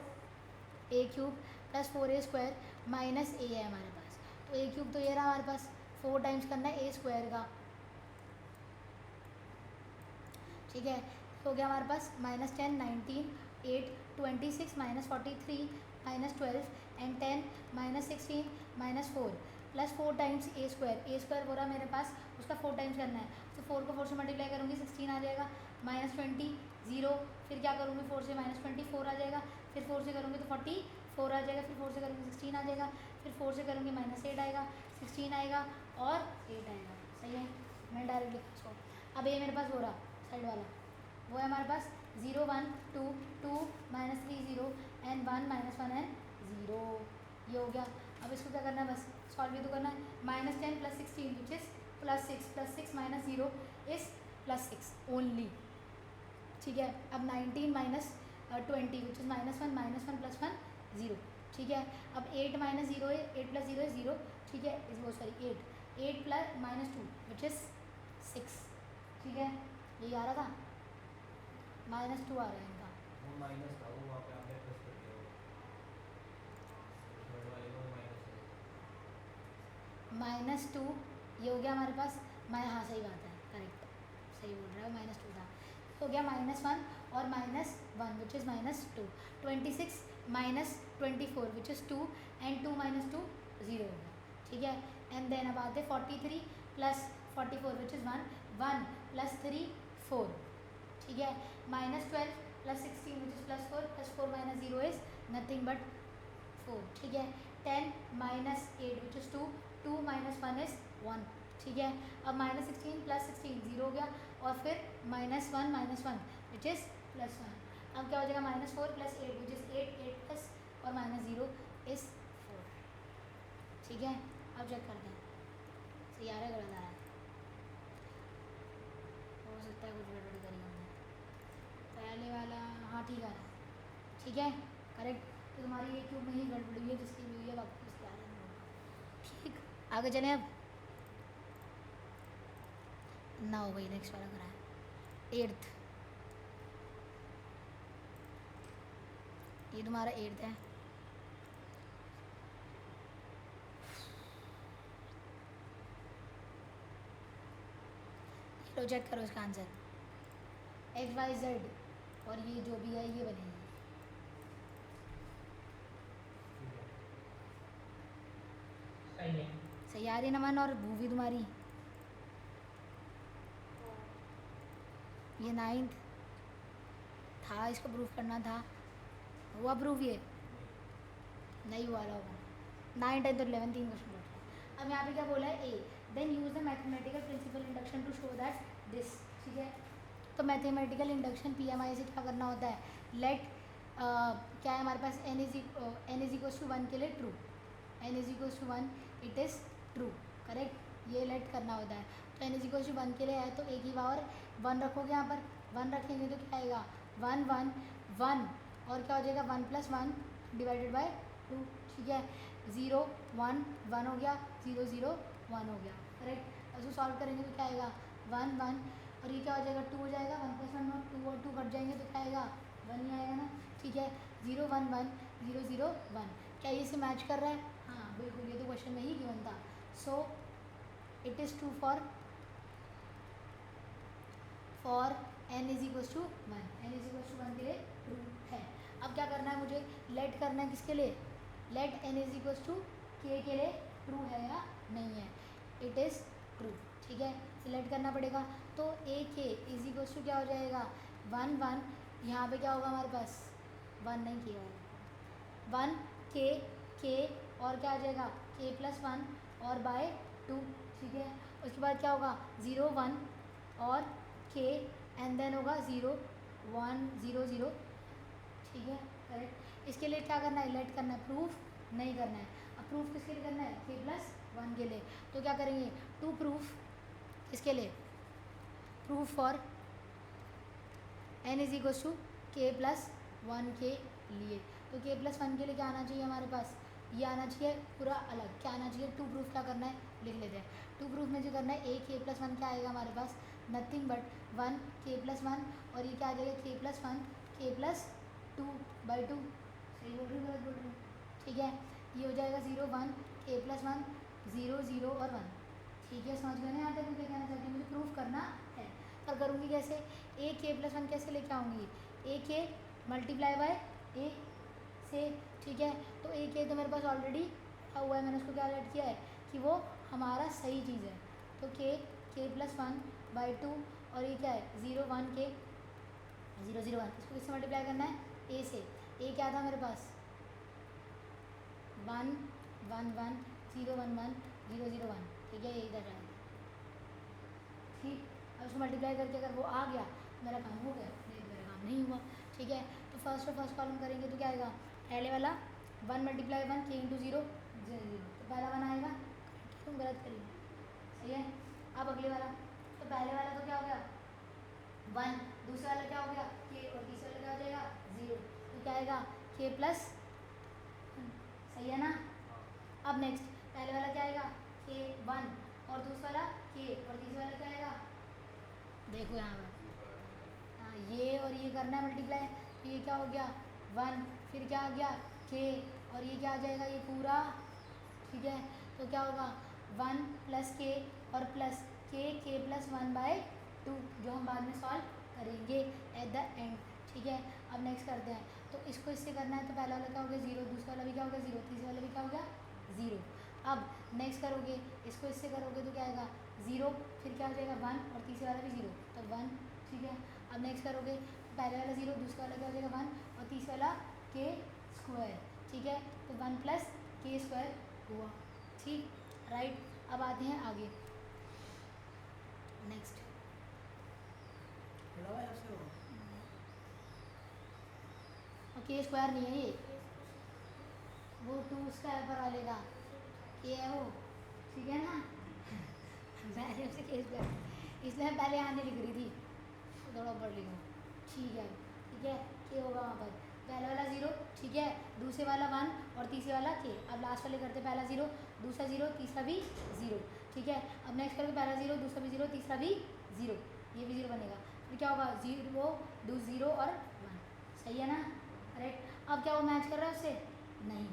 ए क्यूब प्लस 4 ए स्क्वायर माइनस ए है हमारे पास, तो ए क्यूब तो ये रहा हमारे पास, 4 टाइम्स करना है ए स्क्वायर का, ठीक है। हो गया हमारे पास -10 19 8 26 -43 -12 and 10 -16 -4 plus 4 times A square हो रहा मेरे पास, उसका 4 टाइम्स करना है, तो 4 को 4 से मल्टीप्लाई करूँगी 16 आ जाएगा, -20 0, फिर क्या करूँगी 4 से -24 आ जाएगा, फिर 4 से करूँगी तो 44 आ जाएगा, फिर 4 से करूँगी 16 आ जाएगा, फिर 4 से करूँगी -8 आएगा, 16 आएगा और 8 आएगा, सही है। मैं डायरेक्ट लिखा इसको, अब ये मेरे पास हो रहा साइड वाला, वो है हमारे पास 0 1 2 2 -3 0 एंड 1 -1 एंड 0, ये हो गया। अब इसको क्या करना है, बस सॉल्व भी तो करना है, -10 + 16 विच इज़ +6 +6 - 0 इज़ +6 ओनली, ठीक है। अब 19 - 20 विच इज़ -1 -1 + 1 0, ठीक है। अब 8 - 0 है, 8 + 0 is 0, ठीक है, इस वो सॉरी 8 + -2 विच इज़ 6, ठीक है, यही आ रहा था, -2 आ रहा है इनका, वो माइनस था, वो वहाँ पे आपने प्लस कर दिया होगा, थर्ड वाले में माइनस है। -2 ये हो गया हमारे पास, हाँ सही बात है, करेक्ट, सही बोल रहा है, -2 था, हो गया -1 और -1 which is -2, 26 - 24 which is 2 and 2 - 2 0 होगा, ठीक है। एंड देन अब आते 43 + 44 विच इज़ 1 1 + 3 4, ठीक है, -12 + 16 which is +4 +4 - 0 is nothing but 4, ठीक है। 10 - 8 विच इज़ 2 2 - 1 इज़ 1, ठीक है। अब -16 + 16 0 हो गया और फिर -1 -1 विच इज़ +1, अब क्या हो जाएगा -4 + 8 विच इज़ 8 8 प्लस और -0 इज़ 4, ठीक है। अब चेक करते हैं सही आ रहा है गलत आ रहा है, हो सकता है कुछ गड़बड़ी करी हमने, पहले वाला हाँ ठीक आ रहा है, ठीक है करेक्ट, तो तुम्हारी एक क्यूब में ही गड़बड़ी हुई है जिसकी भी हुई है, बाकी उसके आ रहे हैं, ठीक। आगे चलें अब, ना हो गई, नेक्स्ट वाला करा है 8th, ये तुम्हारा 8th है, चलो चेक करो इसका आंसर, XYZ और ये जो भी है ये बनेगी, सही है। सही आ रही है नमन, और मूवी तुम्हारी ये 9th था, इसको प्रूफ करना था, हुआ प्रूफ, ये नहीं हुआ होगा, 9 10 तो 11 3 क्वेश्चन बच रहा है। अब यहाँ पे क्या बोला है, a then use the mathematical principle induction to show that this, ठीक है। तो मैथमेटिकल इंडक्शन PMI से क्या करना होता है, लेट क्या है हमारे पास, n इज टू 1 के लिए true, n is to 1 it is true, correct, ये लेट करना होता है। तो n इज टू 1 के लिए है तो a की पावर 1 रखोगे, यहाँ पर 1 रखेंगे तो क्या आएगा 1 1 1 और क्या हो जाएगा 1 + 1 डिवाइडेड बाय 2, ठीक है। 0 1 1 हो गया, 0 0 1 हो गया, करेक्ट। उसको सॉल्व करेंगे तो क्या आएगा 1 1 और ये क्या हो जाएगा 2 हो जाएगा, 1 + 1 2 और 2 कट जाएंगे तो क्या आएगा 1 ही आएगा ना, ठीक है। 0 1 1 0 0 1, क्या ये से मैच कर रहा है, हाँ बिल्कुल, ये तो क्वेश्चन में ही गिवन था। So it is true for n is equal to 1, n is equal to 1 के लिए ट्रू है। अब क्या करना है मुझे, लेट करना है किसके लिए, let n is equal to k के लिए ट्रू है या नहीं है, इट इज़ ट्रू, ठीक है, सिलेक्ट करना पड़ेगा। तो a k is equal to क्या हो जाएगा 1 1, यहाँ पे क्या होगा हमारे पास 1 नहीं k होगा 1 k और क्या आ जाएगा k + 1 और बाय 2, ठीक है। उसके बाद क्या होगा 0 1 और k एंड देन होगा 0 1 0 0, ठीक है करेक्ट। इसके लिए क्या करना है, लेट करना है, प्रूफ नहीं करना है। अब प्रूफ किसके लिए करना है, k + 1 के लिए, तो क्या करेंगे टू प्रूफ किसके लिए, proof for n is equal to k + 1 के लिए। तो k + 1 के लिए क्या आना चाहिए हमारे पास, ये आना चाहिए पूरा अलग, क्या आना चाहिए टू प्रूफ क्या करना है, लिख लेते हैं। टू प्रूफ में जो करना है ए के प्लस वन क्या आएगा हमारे पास, नथिंग बट वन के प्लस वन, और ये क्या आ जाएगा के प्लस वन के प्लस टू बाई टू। सही बोल रही हूँ गलत बोल रही हूँ? ठीक है, ये हो जाएगा 0 1 के प्लस वन 0 0 और 1। ठीक है, समझ गए ना यहाँ तक मैं क्या कहना चाहती हूँ? मुझे प्रूफ करना है, पर करूँगी कैसे? ए के प्लस वन कैसे लेके आऊँगी? ए के मल्टीप्लाई बाय ए से। ठीक है, तो ए के तो मेरे पास ऑलरेडी हुआ है, मैंने उसको क्या ऐड किया है कि वो हमारा सही चीज़ है। तो के प्लस वन बाई टू, और ये क्या है 0 1 के 0 0 1, इसको किससे मल्टीप्लाई करना है? ए से। ए क्या था मेरे पास 1 1 1 0 1 1 0 0 1। ठीक है, ये इधर है। ठीक, अब उसको मल्टीप्लाई करके अगर वो आ गया मेरा काम हो गया, नहीं तो मेरा काम नहीं हुआ। ठीक है, तो फर्स्ट कॉलम करेंगे तो क्या आएगा? पहले वाला 1 मल्टीप्लाई 1 के इंटू 0 0 0, तो पहला 1 आएगा, तुम गलत करिए। सही है, अब अगले वाला, तो पहले वाला तो क्या हो गया 1, दूसरा वाला क्या हो गया के, और तीसरा वाला क्या हो जाएगा 0, तो क्या आएगा के प्लस। सही है ना? अब नेक्स्ट पहले वाला क्या आएगा के 1, और दूसरा वाला के, और तीसरा वाला क्या आएगा, देखो यहाँ पर, हाँ ये और ये करना है मल्टीप्लाई, तो ये क्या हो गया 1, फिर क्या आ गया के, और ये क्या आ जाएगा ये पूरा। ठीक है, तो क्या होगा 1 प्लस के और प्लस के प्लस 1 बाय 2, जो हम बाद में सॉल्व करेंगे एट द एंड। ठीक है, अब नेक्स्ट करते हैं, तो इसको इससे करना है, तो पहला वाला क्या हो गया 0, दूसरा वाला भी क्या हो गया 0, तीसरा वाला भी क्या हो गया 0। अब नेक्स्ट करोगे, इसको इससे करोगे तो क्या आएगा 0, फिर क्या हो जाएगा 1, और तीसरा वाला भी 0, तो 1। ठीक है, अब नेक्स्ट करोगे, पहले वाला 0, दूसरा वाला क्या हो जाएगा 1, और तीसरा वाला के स्क्वायर। ठीक है, तो 1 प्लस के स्क्वायर हुआ। ठीक, राइट। अब आते हैं आगे, नेक्स्ट। थोड़ा ऐसे हो और के स्क्वायर नहीं है ये, वो 2 स्क्वायर पर वाले का ये है वो। ठीक है ना? पहले से के स्क्वायर, इसलिए मैं पहले आने लिख रही थी, थोड़ा ऊपर लिखो। ठीक है, के होगा वहाँ पर, पहला वाला 0, ठीक है, दूसरे वाला 1 और तीसरे वाला के। अब लास्ट वाले करते पहला 0, दूसरा 0, तीसरा भी 0। ठीक है, अब नेक्स्ट करोगे पहला 0, दूसरा भी 0, तीसरा भी 0, ये भी 0 बनेगा। फिर क्या होगा 0 2 0 और 1। सही है ना? करेक्ट। अब क्या वो मैच कर रहा है उससे? नहीं,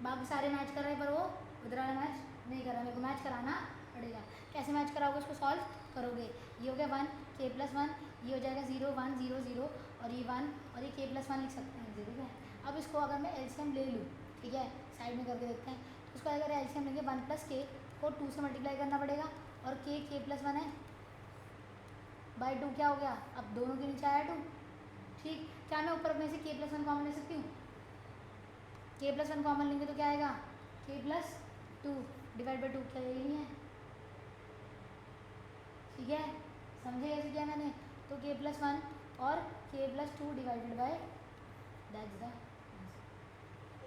बाकी सारे मैच कर रहे हैं, पर वो उधर वाला मैच नहीं कर रहा, मेरे को मैच कराना पड़ेगा। कैसे मैच कराओगे? उसको सॉल्व करोगे, ये हो गया 1 के प्लस 1, ये हो जाएगा 0 1 0 0, और ये 1, और ये के प्लस 1 लिख सकते हैं 0 है। अब इसको अगर मैं एलसीएम ले लूँ, ठीक है, साइड में करके देखते हैं, तो उसको अगर एलसीएम लेंगे 1 प्लस के को 2 से मल्टीप्लाई करना पड़ेगा, और के प्लस 1 है बाई 2, क्या हो गया, अब दोनों के नीचे आया 2। ठीक, क्या मैं ऊपर में से के प्लस 1 कॉमन ले सकती हूँ? के प्लस 1 कॉमन लेंगे तो क्या आएगा के प्लस 2 डिवाइड बाई 2, क्या यही नहीं है? ठीक है, समझे कैसे किया मैंने? तो के प्लस 1 और के plus 2 divided by, that's the.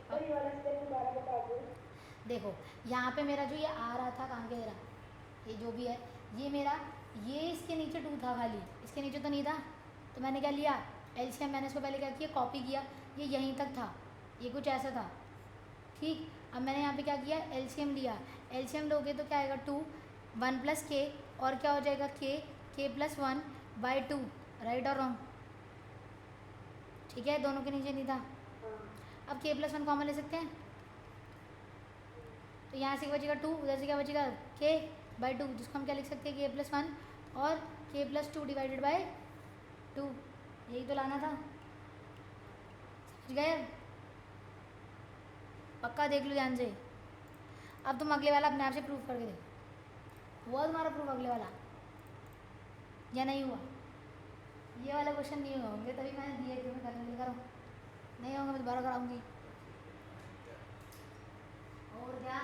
तो ये वाला स्टेप दोबारा बता दो। देखो यहाँ पे मेरा जो ये आ रहा था, कहाँ के रहा, ये जो भी है, ये मेरा, ये इसके नीचे 2 था खाली, इसके नीचे तो नहीं था, तो मैंने क्या लिया एलसीएम, मैंने इसको पहले क्या किया कॉपी किया, ये यहीं तक था, ये कुछ ऐसा था। ठीक, अब मैंने यहाँ पे क्या किया एलसीएम लिया, एलसीएम लोगे तो क्या आएगा 2 1 प्लस के, और क्या हो जाएगा के प्लस 1 बाई 2, राइट और रॉन्ग? ठीक है, दोनों के नीचे नहीं था। अब के प्लस 1 कॉमन ले सकते हैं, तो यहाँ से बचेगा 2, उधर से क्या बचेगा के बाई 2, जिसको हम क्या लिख सकते हैं के प्लस 1 और के प्लस 2 डिवाइडेड बाई 2, यही तो लाना था। समझ गए? पक्का देख लो ध्यान से। अब तुम अगले वाला अपने आप से प्रूव करके देखो, हुआ तुम्हारा प्रूफ अगले वाला या नहीं हुआ? ये वाला क्वेश्चन नहीं होंगे तभी मैंने दिया कि मैं करने के लिए करो, नहीं होंगे मैं दोबारा कराऊंगी। और क्या?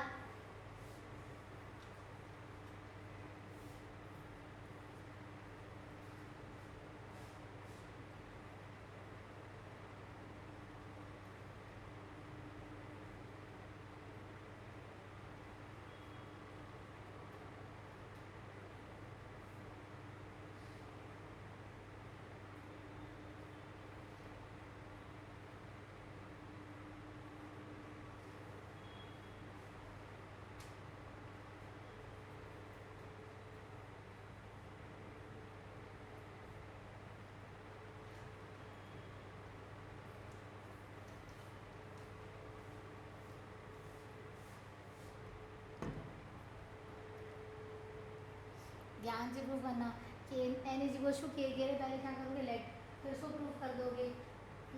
ध्यान से प्रूफ करना कि एन इज इक्वल टू के लिए पहले क्या करोगे लेट, फिर उसको प्रूफ कर दोगे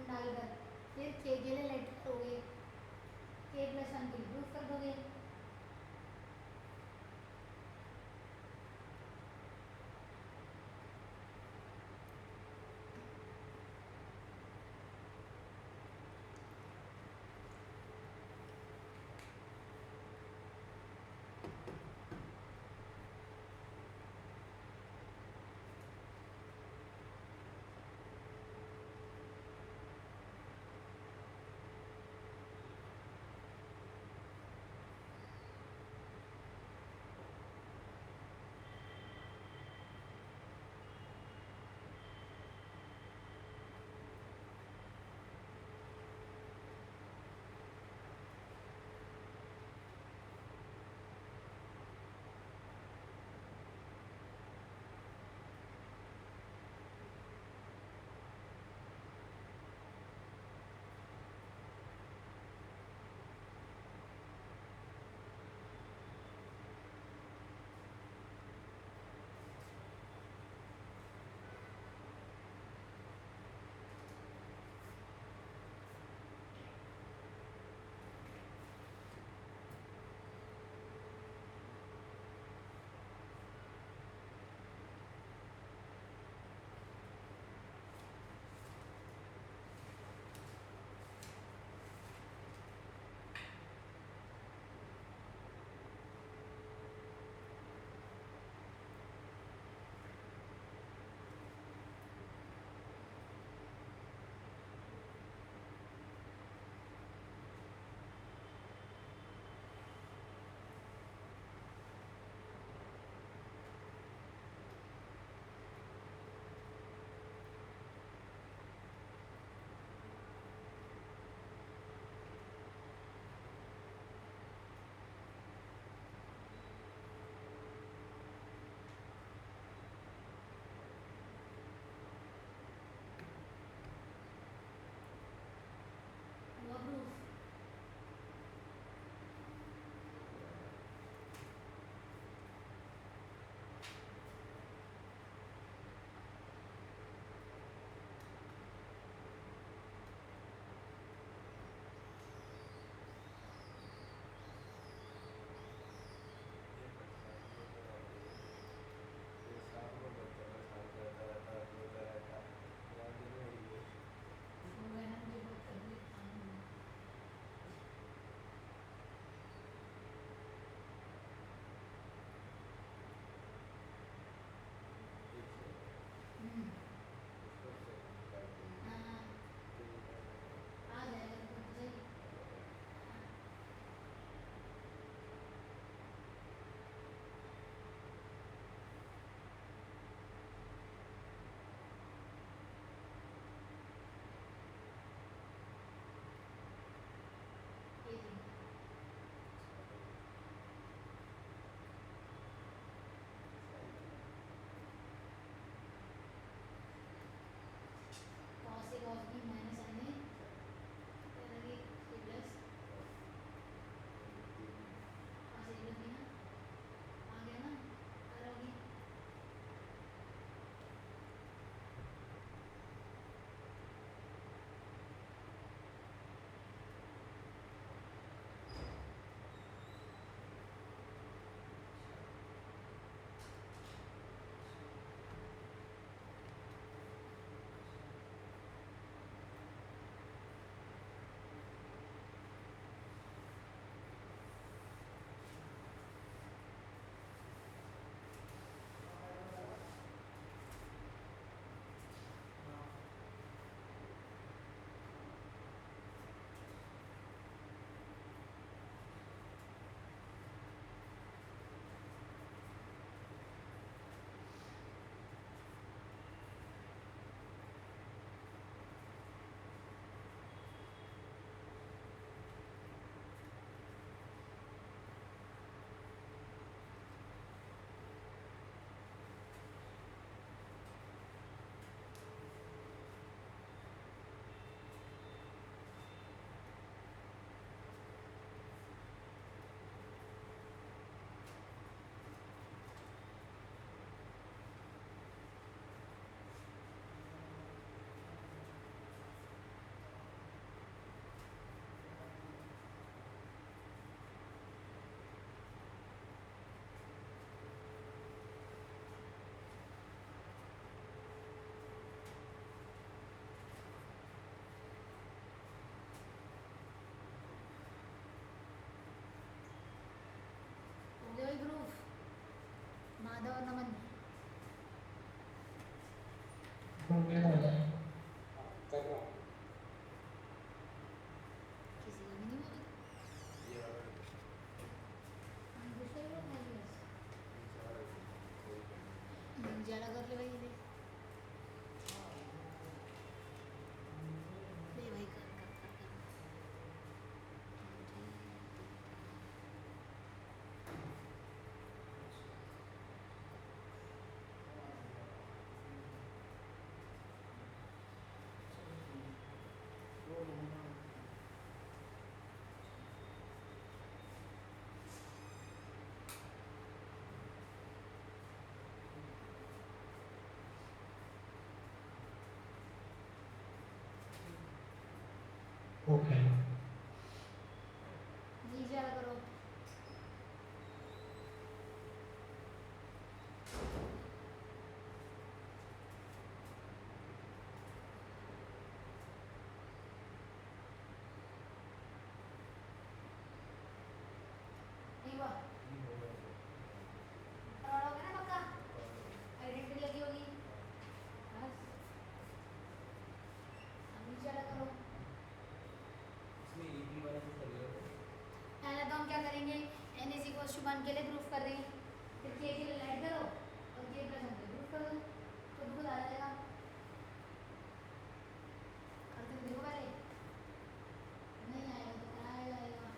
डालकर, फिर के लिए लेट करोगे, के प्लस वन के लिए प्रूफ कर दोगे। कंप्लीट हो जाए। हाँ कर रहा हूँ। किसी को भी नहीं बोला ये वाला हाँ, दूसरे को उठा लिया सारा कोई ज़्यादा कर ले भाई ले भाई कर कर कर कर ओके। जी ज़्यादा करो नहीं हुआ करवाना होगा ना पक्का आइडेंटिटी लगी होगी बस अब नीचे वाला करो इसमें EP वाला कुछ करिएगा तो पहले तो हम क्या करेंगे n इज इक्वल टू 1 के लिए प्रूफ कर रहे हैं फिर k के लिए ऐड करो और k प्लस 1 के लिए प्रूफ कर दो तो खुद आ जाएगा करके देखो पहले नहीं आएगा तो कराया जाएगा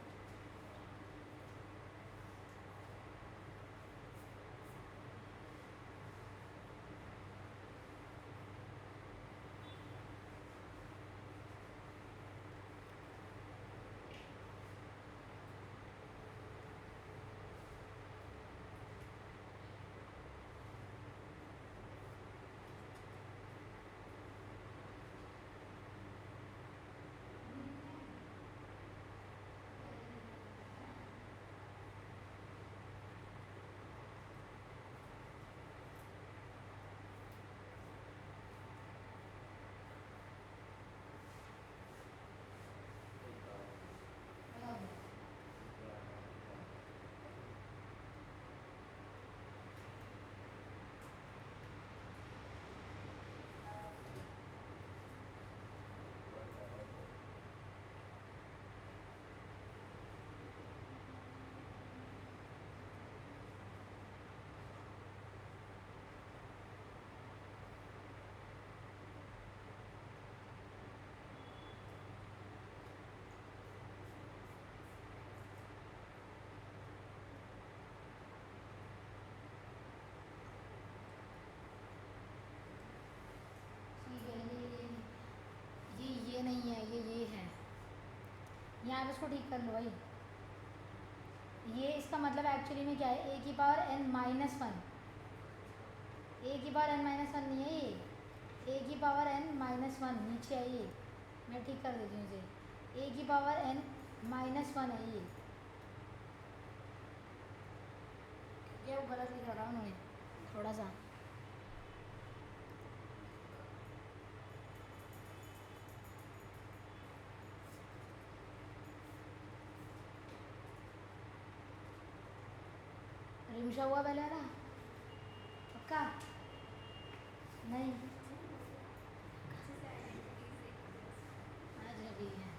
ठीक है ये नहीं है ये है यहाँ पे इसको ठीक कर लो भाई ये इसका मतलब एक्चुअली में क्या है a की power n minus one a की पावर n माइनस वन नहीं है ये a की पावर n माइनस वन नीचे है ये मैं ठीक कर देती हूँ इसे a की पावर n माइनस वन है ये क्या वो गलत लिख रहा हूँ उन्होंने थोड़ा सा रिमशा हुआ पहले वाला पक्का नहीं अच्छा ठीक है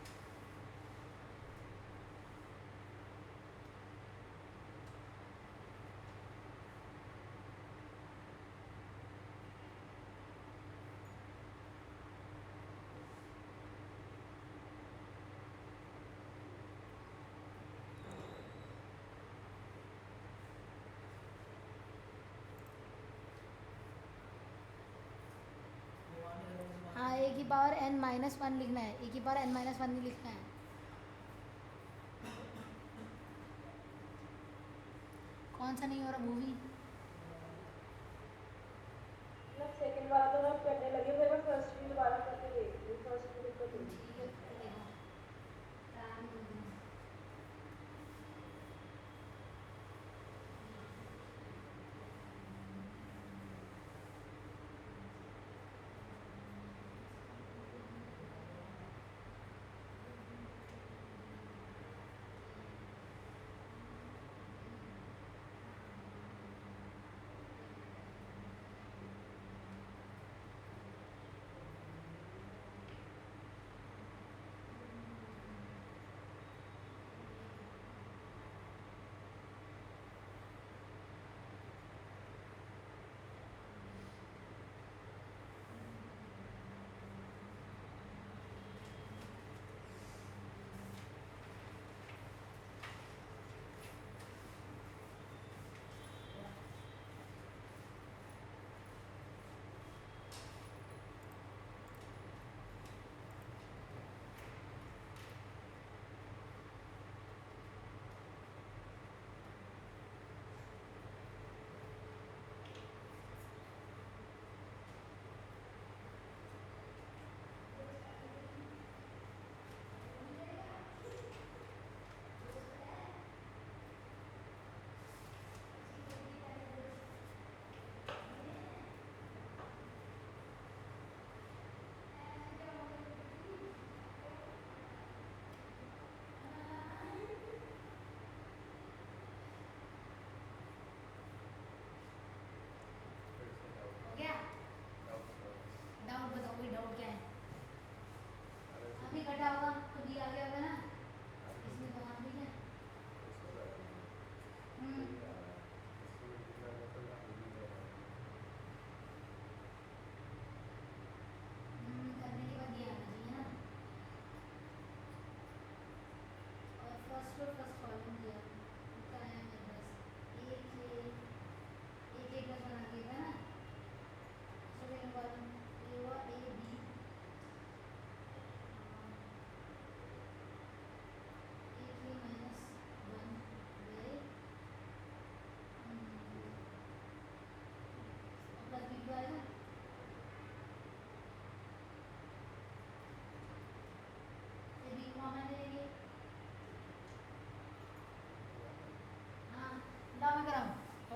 हाँ ए की पावर n माइनस वन लिखना है ए की पावर n माइनस वन नहीं लिखना है कौन सा नहीं हो रहा मूवी मतलब सेकंड वाला तो मैं करने लगी फिर मैं फर्स्ट भी दोबारा करके देख रही हूँ फर्स्ट में दिक्कत हुई ठीक है देखो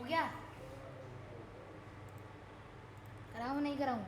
हो गया? कराऊँ नहीं कराऊँ?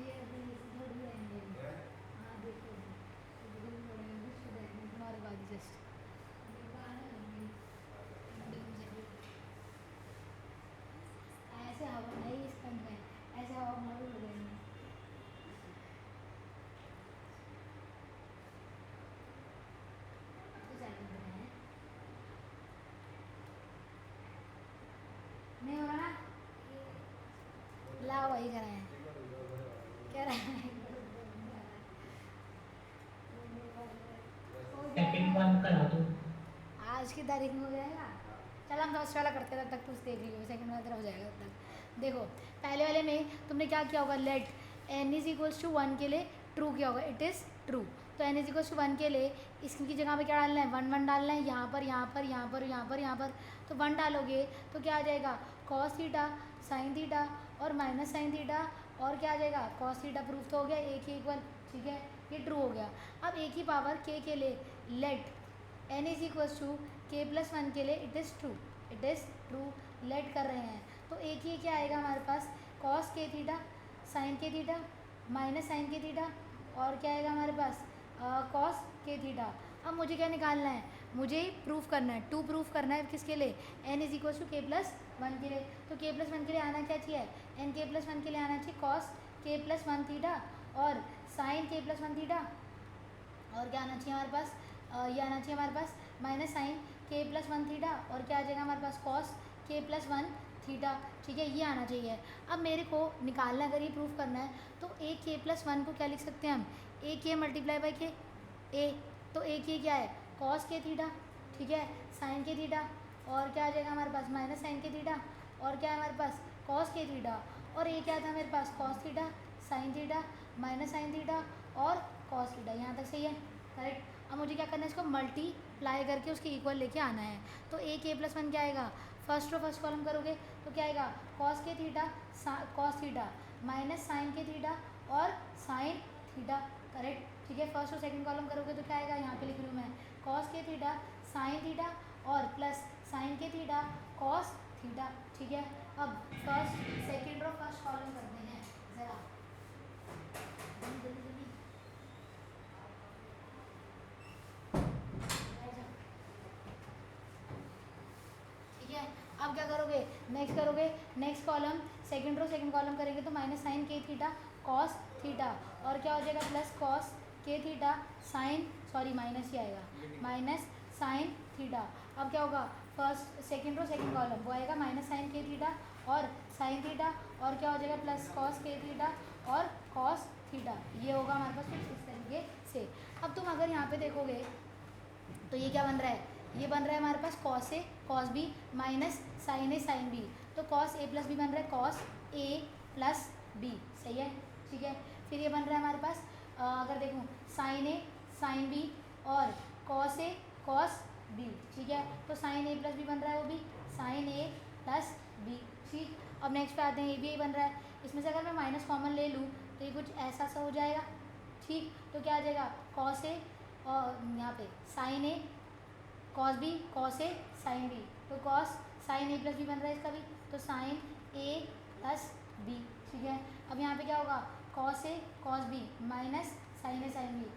ये अभी थोड़ी रहेंगे। हाँ देखो, तुम्हारे बाद जस्ट ऐसे हवा नहीं इस पेन में, ऐसे हवा मॉडल हो जाएंगे। तो चालू हो रहा है, नहीं हो रहा ना? लाओ वही कराएं, क्या रहा है? सेकंड वन करा दो। आज की तारीख में हो जाएगा। चल हम फर्स्ट वाला करते हैं, तब तक कुछ देख लियो, सेकंड वाला तेरा हो जाएगा तब तक। देखो पहले वाले में तुमने क्या किया होगा, let n is equals to 1 के लिए ट्रू किया होगा, इट इज़ ट्रू। तो n इज इक्वल्स टू 1 के लिए इसकी जगह पे क्या डालना है, 1 1 डालना है, यहाँ पर यहाँ पर यहाँ पर यहाँ पर यहाँ पर। तो 1 डालोगे तो क्या आ जाएगा, कॉस थीटा साइन थीटा और माइनस साइन थीटा, और क्या आ जाएगा, कॉस थीटा। प्रूफ तो हो गया एक ही इक्वल, ठीक है, ये ट्रू हो गया। अब एक ही पावर के लिए let n is equals to K plus 1 के लिए it is true, it is true let कर रहे हैं। तो एक ही क्या आएगा हमारे पास, cos K theta sine K theta minus sine K theta, और क्या आएगा हमारे पास, कॉस के थीटा। अब मुझे क्या निकालना है, मुझे प्रूफ करना है, टू प्रूफ करना है किसके लिए, n is equals to K plus 1 के लिए। तो के प्लस 1 के लिए आना क्या चाहिए, n के प्लस 1 के लिए आना चाहिए कॉस के प्लस 1 थीटा और साइन के प्लस 1 थीटा, और क्या आना चाहिए हमारे पास, ये आना चाहिए हमारे पास माइनस साइन के प्लस 1 थीटा, और क्या आ जाएगा हमारे पास, कॉस के प्लस 1 थीटा, ठीक है, ये आना चाहिए। अब मेरे को निकालना, अगर ये प्रूफ करना है तो ए के प्लस 1 को क्या लिख सकते हैं हम, ए के मल्टीप्लाई बाई के ए। तो ए के क्या है, कॉस के थीटा, ठीक है, साइन के थीटा, और क्या आ जाएगा हमारे पास, माइनस साइन के थीटा, और क्या है हमारे पास, कॉस के थीटा, और ये क्या था मेरे पास, cos theta sine theta minus sine theta और कॉस थीटा। यहाँ तक सही है, करेक्ट। अब मुझे क्या करना है, इसको मल्टीप्लाई करके उसके इक्वल लेके आना है। तो ए के प्लस 1 क्या आएगा, फर्स्ट रो फर्स्ट कॉलम करोगे तो क्या आएगा, cos K theta cos theta minus sine K theta और साइन थीटा, करेक्ट, ठीक है। फर्स्ट और सेकंड कॉलम करोगे तो क्या आएगा, यहाँ पे लिख रही हूँ मैं, cos K theta sine theta और plus sine K theta cos theta, ठीक है। अब first second row first column करते हैं ज़रा, जल्दी जल्दी जल्दी। ठीक है, अब क्या करोगे, नेक्स्ट करोगे, next column second row second column करेंगे तो minus sine K theta cos theta, और क्या हो जाएगा, plus cos K theta sine, sorry minus ही आएगा, माइनस साइन थीटा। अब क्या होगा, first second row second column वो आएगा माइनस साइन के थीटा और साइन थीटा, और क्या हो जाएगा, प्लस कॉस के थीटा और कॉस थीटा। ये होगा हमारे पास कुछ इस तरीके से। अब तुम अगर यहाँ पे देखोगे तो ये क्या बन रहा है, ये बन रहा है हमारे पास cos A cos B minus sign A sine B, तो कॉस ए प्लस बी बन रहा है कॉस ए प्लस बी, सही है, ठीक है। फिर ये बन रहा है हमारे पास अगर देखूँ साइन ए साइन बी और कॉस ए कॉस बी, ठीक है। तो साइन ए प्लस बी बन रहा है, वो भी साइन ए प्लस बी, ठीक। अब नेक्स्ट पे आते हैं, ये भी यही बन रहा है, इसमें से अगर मैं माइनस कॉमन ले लूँ तो ये कुछ ऐसा सा हो जाएगा, ठीक। तो क्या आ जाएगा, कॉस ए और यहाँ पे sign A cos B cos A sine B, तो कॉस साइन ए प्लस बी बन रहा है इसका भी, तो साइन ए प्लस बी, ठीक है। अब यहाँ पे क्या होगा, cos A cos B minus sign A sine B,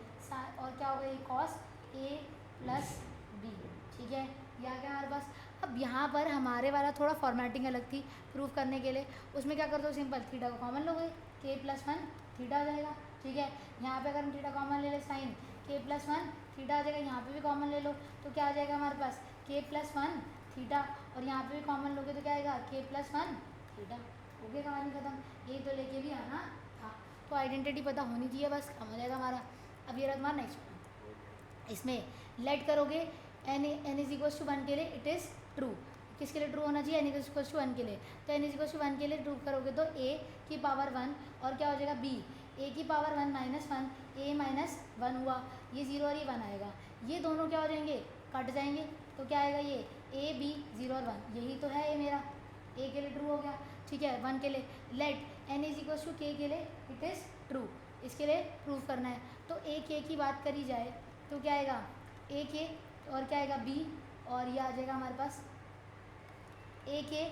और क्या होगा, ये कॉस ए प्लस बी, ठीक है। ये आ गया हमारे पास। अब यहाँ पर हमारे वाला थोड़ा फॉर्मेटिंग अलग थी प्रूफ करने के लिए, उसमें क्या करते हो, सिंपल थीटा को कॉमन लोगे, के प्लस 1 थीटा आ जाएगा, ठीक है। यहाँ पे अगर हम थीटा कॉमन ले लें साइन के प्लस 1 थीटा आ जाएगा, यहाँ पे भी कॉमन ले लो तो क्या आ जाएगा हमारे पास, के प्लस वन थीटा, और यहाँ पे भी कॉमन लोगे तो क्या आएगा के प्लस वन थीटा। हो गया कहानी खत्म, ये तो लेके भी आना था। तो आइडेंटिटी पता होनी चाहिए, बस काम हो जाएगा हमारा। अब ये रहा तुम्हारा नेक्स्ट, इसमें लेट करोगे N is equals to one के लिए इट इज़ ट्रू। किसके लिए ट्रू होना चाहिए, N is equals to one के लिए। तो N is equals to one के लिए ट्रू करोगे तो ए की पावर वन और क्या हो जाएगा बी, ए की पावर वन माइनस वन, ए माइनस वन हुआ, ये जीरो और ये वन आएगा, ये दोनों क्या हो जाएंगे कट जाएंगे, तो क्या आएगा ये ए बी जीरो और वन, यही तो है ये मेरा, ए के लिए ट्रू हो गया। ठीक है, वन के लिए let N is equals to K के लिए इट इज़ ट्रू, इसके लिए प्रूव करना है। तो ए के की बात करी जाए तो क्या आएगा ए के और क्या आएगा बी, और ये आ जाएगा हमारे पास ए के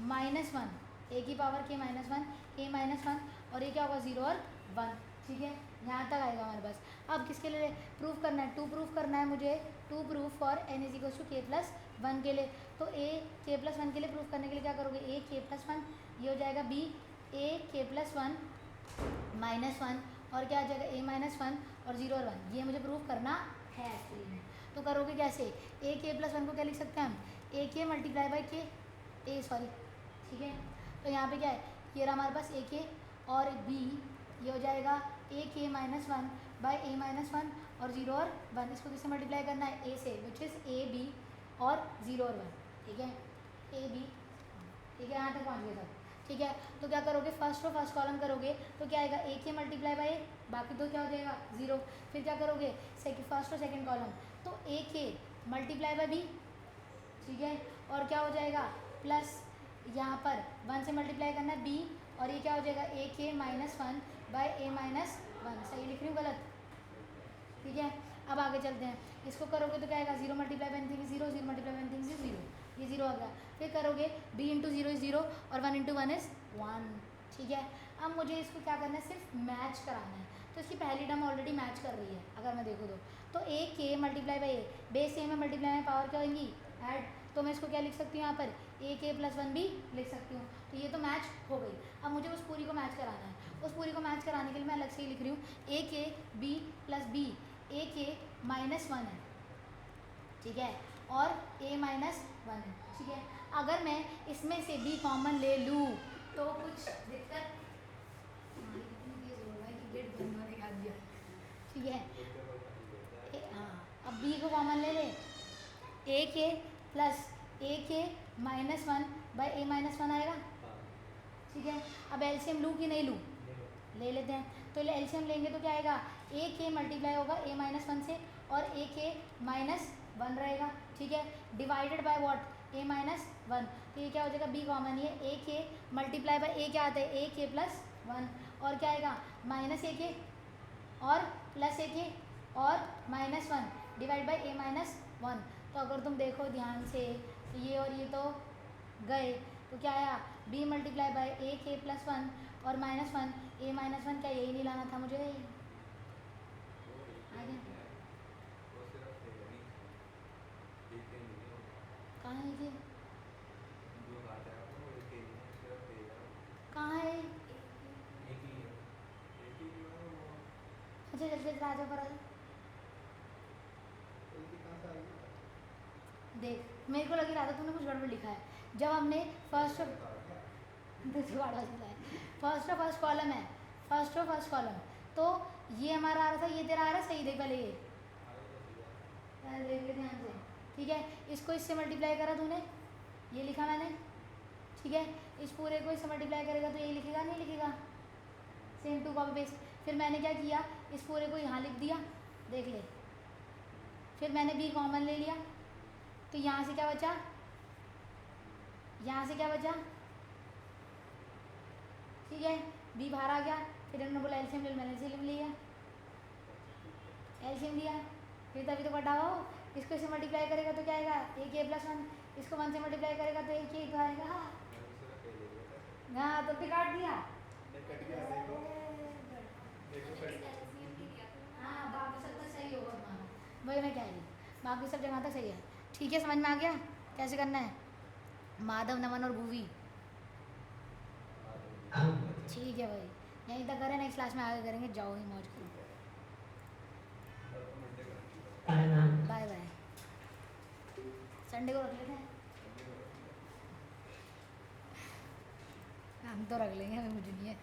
माइनस वन, ए की पावर के माइनस वन, ए माइनस वन, और ये क्या होगा जीरो और वन। ठीक है, यहाँ तक आएगा हमारे पास। अब किसके लिए प्रूफ करना है, टू प्रूफ करना है मुझे, to proof for N is equals to K plus one के लिए। तो ए के प्लस वन के लिए प्रूफ करने के लिए क्या करोगे, ए के प्लस वन, ये हो जाएगा बी ए के प्लस वन माइनस वन, और क्या आ जाएगा ए माइनस वन और जीरो और वन, ये मुझे प्रूफ करना है एक्चुअली में। तो करोगे कैसे, ए के प्लस वन को क्या लिख सकते हैं हम, ए के मल्टीप्लाई बाई के, ए सॉरी, ठीक है। तो यहाँ पे क्या है, ये रहा हमारे पास ए के और बी, ये हो जाएगा ए के minus one by A minus one और जीरो और वन, इसको किससे मल्टीप्लाई करना है, ए से, विच इज़ ए बी और जीरो और वन। ठीक है, ए बी, ठीक है, यहाँ तक पहुँच गए सब। ठीक है, तो क्या करोगे, फर्स्ट और फर्स्ट कॉलम करोगे तो क्या आएगा ए के मल्टीप्लाई बाई ए, बाकी तो क्या हो जाएगा जीरो। फिर क्या करोगे सेकंड, फर्स्ट और सेकंड कॉलम, तो ए के मल्टीप्लाई बाई बी, ठीक है, और क्या हो जाएगा प्लस यहाँ पर वन से मल्टीप्लाई करना है बी, और ये क्या हो जाएगा ए के minus one by A minus one. सही लिख रही हूँ गलत, ठीक है। अब आगे चलते हैं, इसको करोगे तो क्या आएगा zero multiply by anything zero, zero multiply by anything zero, ये जीरो आ गया। फिर करोगे B into zero is zero और one into one is one. ठीक है, अब मुझे इसको क्या करना है, सिर्फ मैच कराना है। तो इसकी पहली टर्म ऑलरेडी मैच कर रही है अगर मैं देखूँ तो ए के मल्टीप्लाई बाई ए, बेस ए में मल्टीप्लाई में पावर क्या होगी ऐड, तो मैं इसको क्या लिख सकती हूँ यहाँ पर ए के प्लस वन भी लिख सकती हूँ। तो ये तो मैच हो गई। अब मुझे उस पूरी को मैच कराना है, उस पूरी को मैच कराने के लिए मैं अलग से ही लिख रही हूँ ए के बी प्लस बी, ए के माइनस वन है, ठीक है, और ए माइनस वन है। ठीक है, अगर मैं इसमें से बी कॉमन ले लूँ तो कुछ दिक्कत, गेट बंद होने का दिया, ठीक है। हाँ, अब बी को कॉमन ले ले, ए के प्लस ए के minus one by A minus one आएगा। ठीक है, अब एलसीएम लूँ कि नहीं लूँ, ले लेते हैं। तो एलसीएम लेंगे तो क्या आएगा, ए के मल्टीप्लाई होगा ए माइनस वन से और ए के माइनस वन रहेगा। ठीक है, divided by what, A minus one, तो ये क्या हो जाएगा बी कॉमन, ये ए के मल्टीप्लाई बाय ए क्या आता है ए के प्लस वन, और क्या आएगा माइनस ए के और प्लस ए के और minus one divide by A minus one. तो अगर तुम देखो ध्यान से तो ये और ये तो गए, तो क्या आया बी मल्टीप्लाई बाई ए के प्लस वन और माइनस वन ए माइनस वन, क्या यही नहीं लाना था मुझे, आगे कहाँ है ये, कहाँ है, अच्छा जल्दी आ जाओ पर आ जाओ। देख मेरे को लग रहा था तूने कुछ गड़बड़ लिखा है, जब हमने फर्स्ट फर्स्ट कॉलम है, फर्स्ट कॉलम, तो ये हमारा आ रहा था, ये तेरा आ रहा है सही, देख पहले ये देख ले ध्यान से। ठीक है, इसको इससे मल्टीप्लाई करा तूने, ये लिखा मैंने, ठीक है, इस पूरे को इससे मल्टीप्लाई करेगा तो ये लिखेगा नहीं लिखेगा, सेम टू कॉपी पेस्ट। फिर मैंने क्या किया, इस पूरे को यहाँ लिख दिया, देख ले, फिर मैंने बी कॉमन ले लिया, तो यहाँ से क्या बचा, यहाँ से क्या बचा, ठीक है, बी बाहर आ गया। फिर हमने बोला एलसीएम ले, मैंने एलसीएम लिया, एलसीएम लिया, फिर तभी तो घटाओ, इसको इससे मल्टीप्लाई करेगा तो क्या आएगा ए के प्लस वन, इसको वन से मल्टीप्लाई करेगा तो ए के तो आएगा, हाँ तो फिर काट दिया, हाँ बाकी सब तो सही होगा तुम्हारा, वही मैं कह रही, बाकी सब जगह तक सही है। ठीक है, समझ में आ गया कैसे करना है, माधव नमन और भूवी, ठीक है भाई, यहीं तक करें, नेक्स्ट क्लास में आगे करेंगे, जाओ ही मौज करो, बाय बाय। संडे को रख लेते हैं। हम तो रख लेंगे, हमें कुछ नहीं है।